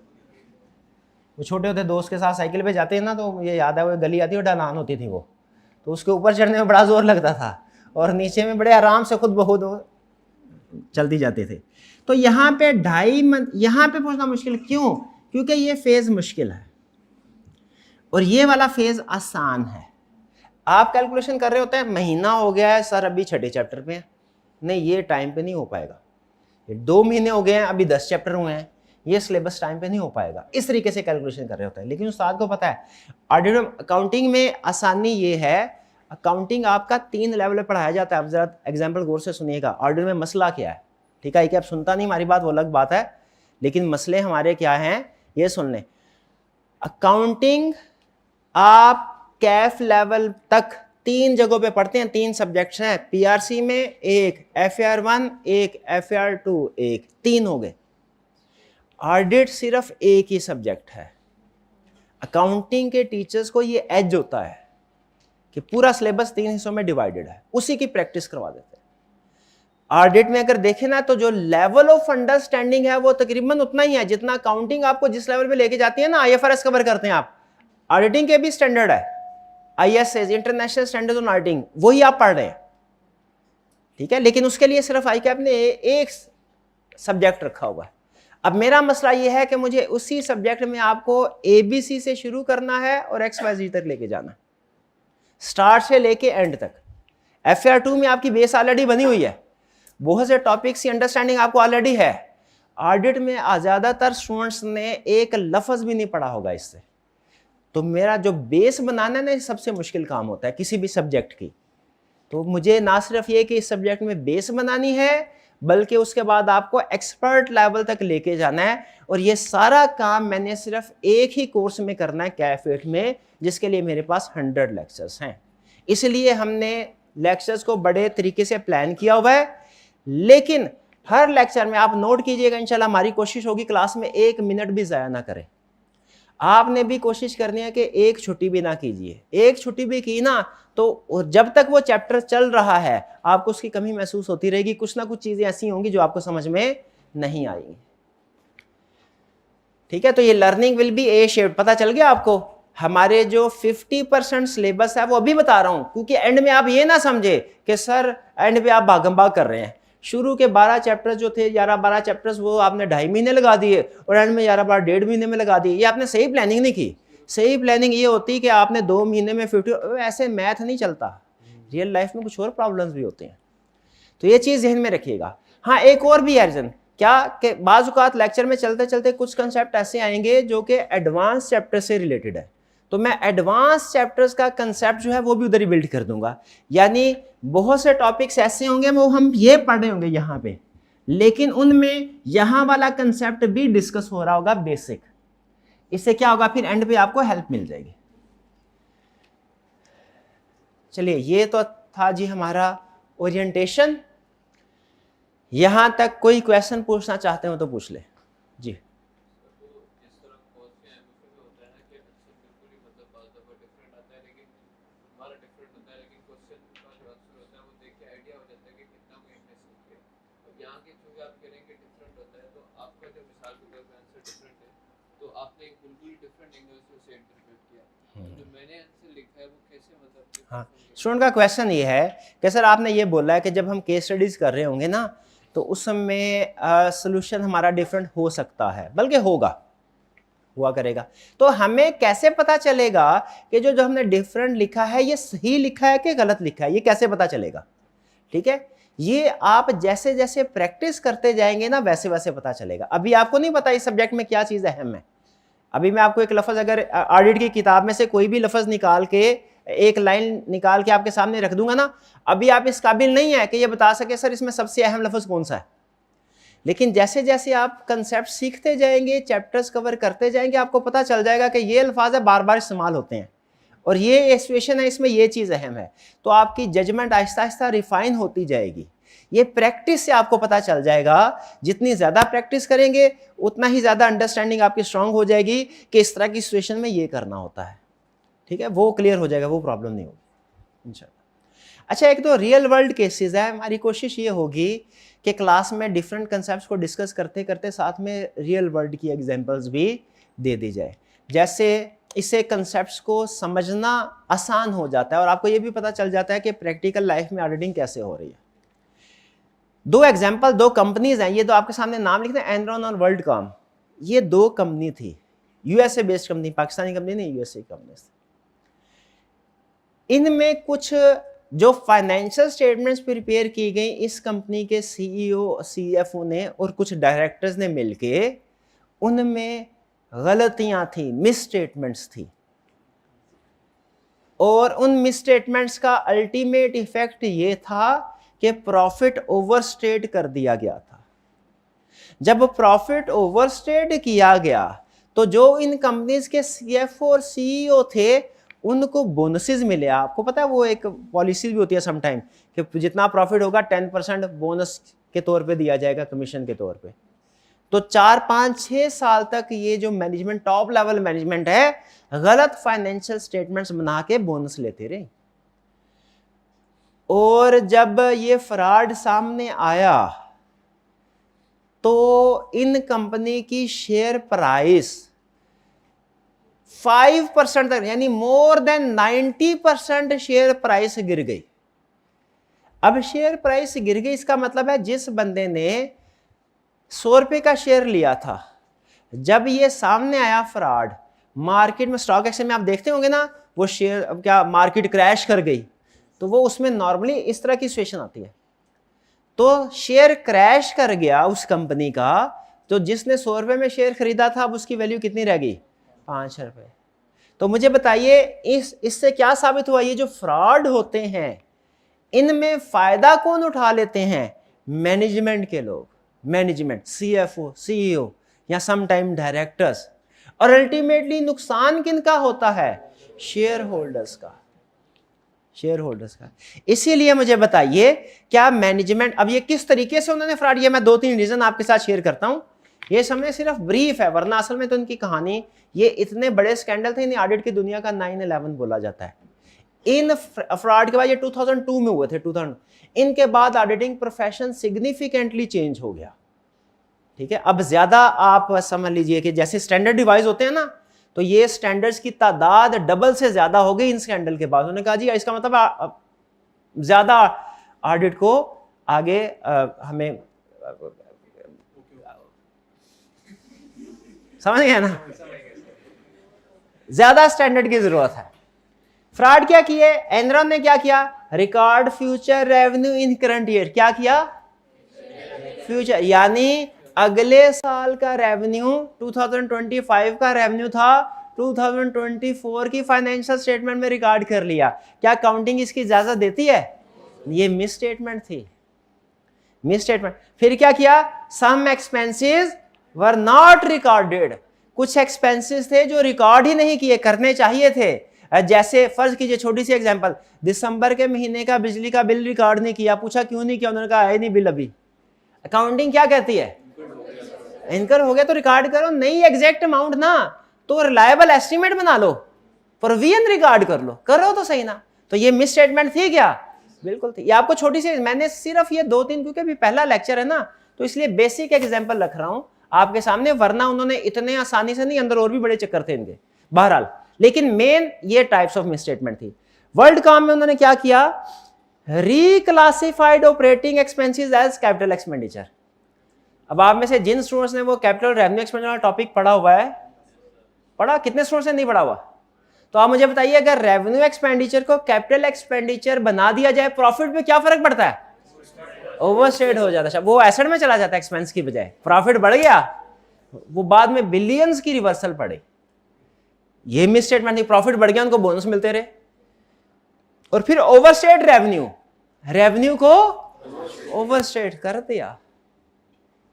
वो छोटे होते दोस्त के साथ साइकिल पे जाते हैं ना, तो मुझे याद है वो गली आती है और ढलान होती थी वो, तो उसके ऊपर चढ़ने में बड़ा जोर लगता था और नीचे में बड़े आराम से खुद बहुत चलती जाते थे। तो यहाँ पे 2.5 मंथ यहाँ पे पहुंचना मुश्किल क्यों? क्योंकि ये फेज मुश्किल है और ये वाला फेज आसान है। आप कैलकुलेशन कर रहे होते हैं, महीना हो गया है सर, अभी 6ठे चैप्टर पे हैं, नहीं ये टाइम पे नहीं हो पाएगा। ये 2 महीने हो गए हैं, अभी 10 चैप्टर हुए हैं, ये सिलेबस टाइम पे नहीं हो पाएगा। इस तरीके से कैलकुलेशन कर रहे होते हैं। लेकिन उस्ताद को पता है ऑडिट अकाउंटिंग में आसानी ये है, अकाउंटिंग आपका 3 लेवल पे पढ़ाया जाता है। आप जरा एग्जाम्पल गौर से सुनिएगा, ऑडिट में मसला क्या है। ठीक है, कि आप सुनता नहीं हमारी बात, वो अलग बात है, लेकिन मसले हमारे क्या हैं ये सुन लें। अकाउंटिंग आप कैफ लेवल तक 3 जगहों पे पढ़ते हैं, 3 सब्जेक्ट्स हैं पीआरसी में, एक FAR1, एक FAR2, एक 3 हो गए। ऑडिट सिर्फ एक ही सब्जेक्ट है। अकाउंटिंग के टीचर्स को ये एज होता है कि पूरा सिलेबस 3 हिस्सों में डिवाइडेड है, उसी की प्रैक्टिस करवा देते हैं। ऑडिट में अगर देखें ना, तो जो लेवल ऑफ अंडरस्टैंडिंग है वो तकरीबन उतना ही है जितना अकाउंटिंग आपको जिस लेवल पे लेके जाती है ना, IFRS कवर करते हैं आप, ऑडिटिंग के भी स्टैंडर्ड है, ISS international standard on auditing, वही आप पढ़ रहे हैं। ठीक है, लेकिन उसके लिए सिर्फ ICAP ने एक सब्जेक्ट रखा हुआ है। अब मेरा मसला यह है कि मुझे उसी सब्जेक्ट में आपको ABC से शुरू करना है और XYZ तक लेके जाना, स्टार्ट से लेके एंड तक। FAR2 में आपकी बेस ऑलरेडी बनी हुई है, बहुत से टॉपिक्स की अंडरस्टैंडिंग आपको ऑलरेडी है। ऑडिट में ज्यादातर स्टूडेंट्स ने एक लफ्ज भी नहीं पढ़ा होगा इससे, तो मेरा जो बेस बनाना है ना, सबसे मुश्किल काम होता है किसी भी सब्जेक्ट की। तो मुझे ना सिर्फ ये कि इस सब्जेक्ट में बेस बनानी है, बल्कि उसके बाद आपको एक्सपर्ट लेवल तक लेके जाना है। और ये सारा काम मैंने सिर्फ एक ही कोर्स में करना है, कैफ8 में, जिसके लिए मेरे पास 100 लेक्चर्स हैं। इसलिए हमने लेक्चर्स को बड़े तरीके से प्लान किया हुआ है। लेकिन हर लेक्चर में आप नोट कीजिएगा, इंशाल्लाह हमारी कोशिश होगी क्लास में 1 मिनट भी ज़ाया ना करें। आपने भी कोशिश करनी है कि एक छुट्टी भी ना कीजिए। एक छुट्टी भी की ना, तो जब तक वो चैप्टर चल रहा है आपको उसकी कमी महसूस होती रहेगी, कुछ ना कुछ चीजें ऐसी होंगी जो आपको समझ में नहीं आएंगी। ठीक है, तो ये learning will be A shaped, पता चल गया आपको। हमारे जो 50% सिलेबस है वो अभी बता रहा हूं, क्योंकि एंड में आप ये ना समझे कि सर एंड पे आप भागम भाग कर रहे हैं। शुरू के 12 चैप्टर्स जो थे, 11-12 चैप्टर्स, वो आपने 2.5 महीने लगा दिए और एंड में 11-12 1.5 महीने में लगा दिए। ये आपने सही प्लानिंग नहीं की। सही प्लानिंग ये होती कि आपने 2 महीने में 50, ऐसे मैथ नहीं चलता। रियल लाइफ में कुछ और प्रॉब्लम्स भी होते हैं, तो ये चीज ध्यान में रखिएगा। हाँ, एक और भी है रीजन क्या कि बाज़ औक़ात लेक्चर में चलते चलते कुछ कंसेप्ट ऐसे आएंगे जो कि एडवांस चैप्टर से रिलेटेड है, तो मैं एडवांस चैप्टर्स का कंसेप्ट जो है वो भी उधर ही बिल्ड कर दूंगा। यानी बहुत से टॉपिक्स ऐसे होंगे वो हम ये पढ़ रहे होंगे यहाँ पे, लेकिन उनमें यहाँ वाला कंसेप्ट भी डिस्कस हो रहा होगा बेसिक। इससे क्या होगा, फिर एंड पे आपको हेल्प मिल जाएगी। चलिए, ये तो था जी हमारा ओरिएंटेशन। यहां तक कोई क्वेश्चन पूछना चाहते हो तो पूछ ले जी। यहाँ की चूंकि आप करेंगे डिफरेंट होता है, तो आपका जो मिसाल के तौर पे आंसर डिफरेंट है, तो आपने एक बिल्कुल डिफरेंट एंगल से उसे इंटरप्रेट किया। तो जो मैंने आंसर लिखा है वो कैसे मतलब हाँ, different होंगे? स्टूडेंट का क्वेश्चन ये है कि सर आपने ये बोला है कि जब हम केस स्टडीज कर रहे होंगे ना तो उस समय सोल्यूशन हमारा डिफरेंट हो सकता है, बल्कि हुआ करेगा। तो हमें कैसे पता चलेगा कि जो जो हमने डिफरेंट लिखा है ये सही लिखा है कि गलत लिखा है, ये कैसे पता चलेगा? ठीक है, ये आप जैसे जैसे प्रैक्टिस करते जाएंगे ना वैसे वैसे पता चलेगा। अभी आपको नहीं पता इस सब्जेक्ट में क्या चीज़ अहम है। अभी मैं आपको एक लफ्ज़, अगर ऑडिट की किताब में से कोई भी लफ्ज़ निकाल के, एक लाइन निकाल के आपके सामने रख दूंगा ना, अभी आप इस काबिल नहीं है कि ये बता सके सर इसमें सबसे अहम लफ्ज़ कौन सा है। लेकिन जैसे जैसे आप कंसेप्ट सीखते जाएंगे, चैप्टर्स कवर करते जाएंगे, आपको पता चल जाएगा कि ये अल्फाज है बार बार इस्तेमाल होते हैं और ये सिचुएशन है, इसमें ये चीज़ अहम है। तो आपकी जजमेंट आहिस्ता आहिस्ता रिफाइन होती जाएगी। ये प्रैक्टिस से आपको पता चल जाएगा। जितनी ज़्यादा प्रैक्टिस करेंगे उतना ही ज़्यादा अंडरस्टैंडिंग आपकी स्ट्रांग हो जाएगी कि इस तरह की सिचुएशन में ये करना होता है। ठीक है, वो क्लियर हो जाएगा, वो प्रॉब्लम नहीं होगी इंशाल्लाह। अच्छा, एक तो रियल वर्ल्ड केसेस है। हमारी कोशिश ये होगी कि क्लास में डिफरेंट कंसेप्ट्स को डिस्कस करते करते साथ में रियल वर्ल्ड की एग्जांपल्स भी दे दी जाए, जैसे इससे कंसेप्ट्स को समझना आसान हो जाता है और आपको ये भी पता चल जाता है कि प्रैक्टिकल लाइफ में ऑडिटिंग कैसे हो रही है। दो एग्जांपल, दो कंपनीज हैं, ये तो आपके सामने नाम लिखते हैं, एनरॉन और वर्ल्डकॉम। ये दो कंपनी थी, USA based company, Pakistani company नहीं, यूएसए कंपनी। इनमें कुछ जो फाइनेंशियल स्टेटमेंट्स प्रिपेयर की गई इस कंपनी के सीईओ सीएफओ ने और कुछ डायरेक्टर्स ने मिलके, उनमें गलतियां थी, मिस स्टेटमेंट्स थी और उन मिस स्टेटमेंट्स का अल्टीमेट इफेक्ट ये था कि प्रॉफिट ओवरस्टेट कर दिया गया था। जब प्रॉफिट ओवरस्टेट किया गया तो जो इन कंपनीज के सीएफओ और सीईओ थे उनको बोनसेस मिले। आपको पता है वो एक पॉलिसी भी होती है समटाइम कि जितना प्रॉफिट होगा 10% बोनस के तौर पे दिया जाएगा, कमीशन के तौर पे। तो 4, 5, 6 साल तक ये जो मैनेजमेंट, टॉप लेवल मैनेजमेंट है, गलत फाइनेंशियल स्टेटमेंट्स बना के बोनस लेते रहे। और जब ये फ्रॉड सामने आया तो इन कंपनी की शेयर प्राइस 5% तक, यानी मोर देन 90% शेयर प्राइस गिर गई। अब शेयर प्राइस गिर गई, इसका मतलब है जिस बंदे ने 100 रुपए का शेयर लिया था, जब ये सामने आया फ्रॉड, मार्केट में, स्टॉक एक्सचेंज में आप देखते होंगे ना, वो शेयर क्या मार्केट क्रैश कर गई, तो वो उसमें नॉर्मली इस तरह की सिचुएशन आती है। तो शेयर क्रैश कर गया उस कंपनी का, तो जिसने 100 रुपए में शेयर खरीदा था अब उसकी वैल्यू कितनी रह गई? 5 रुपए। तो मुझे बताइए इससे क्या साबित हुआ? ये जो फ्रॉड होते हैं इनमें फायदा कौन उठा लेते हैं? मैनेजमेंट के लोग, मैनेजमेंट, सीएफओ, सीईओ या सम टाइम डायरेक्टर्स। और अल्टीमेटली नुकसान किनका होता है? शेयर होल्डर्स का, शेयर होल्डर्स का। इसीलिए मुझे बताइए क्या मैनेजमेंट, अब ये किस तरीके से उन्होंने फ्रॉड, ये मैं 2-3 रीजन आपके साथ शेयर करता हूं। ये समय सिर्फ ब्रीफ है, वरना असल में तो उनकी कहानी, ये इतने बड़े स्कैंडल थे, इन्हें ऑडिट की दुनिया का 9/11 बोला जाता है। इन फ्रॉड के बाद, ये 2002 में हुए थे, 2000। इनके बाद ऑडिटिंग प्रोफेशन सिग्निफिकेंटली चेंज हो गया। ठीक है, अब ज्यादा आप समझ लीजिए कि जैसे स्टैंडर्ड डिवाइस होते हैं ना, तो ये स्टैंडर्ड्स की तादाद डबल से ज्यादा हो गई इन स्कैंडल के बाद। उन्होंने कहा जी इसका मतलब ज्यादा ऑडिट को आगे हमें समझ गया ना, ज्यादा स्टैंडर्ड की जरूरत है। फ्रॉड क्या किए? एनरॉन ने क्या किया? Record future revenue in current year. क्या किया? फ्यूचर, यानी अगले साल का रेवेन्यू, 2025 का रेवेन्यू था, 2024 की फाइनेंशियल स्टेटमेंट में रिकॉर्ड कर लिया। क्या काउंटिंग इसकी इजाजत देती है? ये मिस स्टेटमेंट थी, मिस स्टेटमेंट। फिर क्या किया? सम एक्सपेंसेस वर नॉट रिकॉर्डेड। कुछ एक्सपेंसेस थे जो रिकॉर्ड ही नहीं किए, करने चाहिए थे। जैसे फर्ज कीजिए, छोटी सी एग्जांपल, दिसंबर के महीने का बिजली का बिल रिकॉर्ड नहीं किया। पूछा क्यों नहीं किया? उन्होंने कहा है नहीं बिल अभी। अकाउंटिंग क्या कहती है? इनकर हो गया तो रिकॉर्ड करो, नहीं एग्जैक्ट अमाउंट ना तो रिलायबल एस्टिमेट बना लो, प्रोविजन रिकॉर्ड कर लो, करो तो सही ना। तो ये मिस स्टेटमेंट थी क्या? बिल्कुल थी। ये आपको छोटी सी, मैंने सिर्फ ये 2-3, क्योंकि अभी पहला लेक्चर है ना, तो इसलिए बेसिक एग्जांपल रख रहा हूं। आपके सामने, वरना उन्होंने इतने आसानी से नहीं, अंदर और भी बड़े चक्कर थे इनके। बहरहाल, लेकिन मेन ये टाइप्स ऑफ मिसस्टेटमेंट थी। वर्ल्ड कॉम में उन्होंने क्या किया, reclassified operating expenses as capital expenditure. अब आप में से जिन स्टूडेंट्स ने वो कैपिटल रेवेन्यू एक्सपेंडिचर वाला टॉपिक पढ़ा हुआ है, पढ़ा, कितने स्टूडेंट्स ने नहीं पढ़ा हुआ? तो आप मुझे बताइए, अगर रेवेन्यू एक्सपेंडिचर को कैपिटल एक्सपेंडिचर बना दिया जाए, प्रॉफिट पे क्या फर्क पड़ता है? ओवरस्टेट हो जाता है, वो एसेट में चला जाता है एक्सपेंस की बजाय, प्रॉफिट बढ़ गया, वो बाद में बिलियंस की रिवर्सल पड़े। ये मिस स्टेटमेंट थी, प्रॉफिट बढ़ गया, उनको बोनस मिलते रहे। और फिर ओवरस्टेट रेवेन्यू को ओवरस्टेट कर दिया,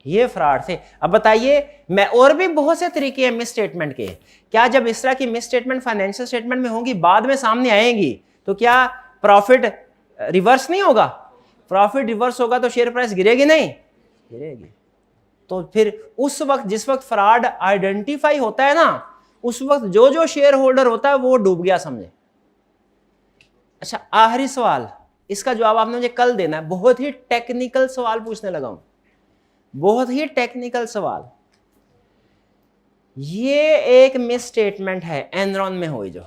ये फ्रॉड थे। अब बताइए, मैं और भी बहुत से तरीके हैं मिस स्टेटमेंट के, क्या जब इस तरह की मिस स्टेटमेंट फाइनेंशियल स्टेटमेंट में होंगी, बाद में सामने आएंगी, तो क्या प्रॉफिट रिवर्स नहीं होगा? प्रॉफिट रिवर्स होगा तो शेयर प्राइस गिरेगी नहीं? गिरेगी। तो फिर उस वक्त, जिस वक्त फ्रॉड आइडेंटिफाई होता है ना, उस वक्त जो जो शेयर होल्डर होता है वो डूब गया समझे। अच्छा, आखिरी सवाल, इसका जवाब आपने मुझे कल देना है। बहुत ही टेक्निकल सवाल पूछने लगा हूं, बहुत ही टेक्निकल सवाल। ये एक मिस स्टेटमेंट है एनरॉन में हुई, जो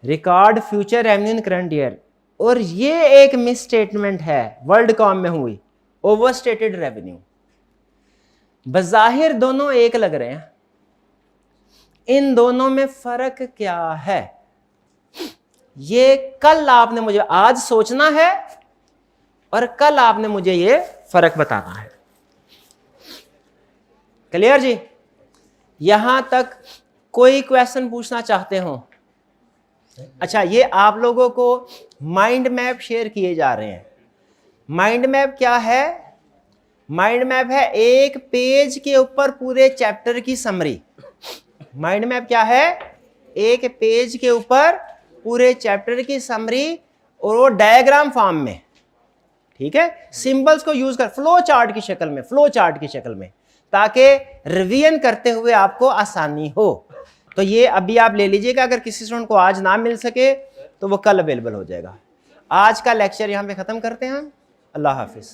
record future revenue in current year, और ये एक मिस स्टेटमेंट है वर्ल्ड कॉम में हुई, ओवरस्टेटेड रेवेन्यू। बज़ाहिर दोनों एक लग रहे हैं, इन दोनों में फर्क क्या है? ये कल आपने मुझे, आज सोचना है और कल आपने मुझे ये फर्क बताना है। क्लियर जी? यहां तक कोई क्वेश्चन पूछना चाहते हो? अच्छा, ये आप लोगों को माइंड मैप शेयर किए जा रहे हैं। माइंड मैप क्या है? माइंड मैप है एक पेज के ऊपर पूरे चैप्टर की समरी। माइंड मैप क्या है? एक पेज के ऊपर पूरे चैप्टर की समरी, और वो डायग्राम फॉर्म में, ठीक है, सिंबल्स को यूज कर, फ्लो चार्ट की शक्ल में, फ्लो चार्ट की शक्ल में, ताकि रिवीजन करते हुए आपको आसानी हो। तो ये अभी आप ले लीजिएगा, अगर किसी स्टूडेंट को आज ना मिल सके तो वो कल अवेलेबल हो जाएगा। आज का लेक्चर यहाँ पे ख़त्म करते हैं। अल्लाह हाफिज़।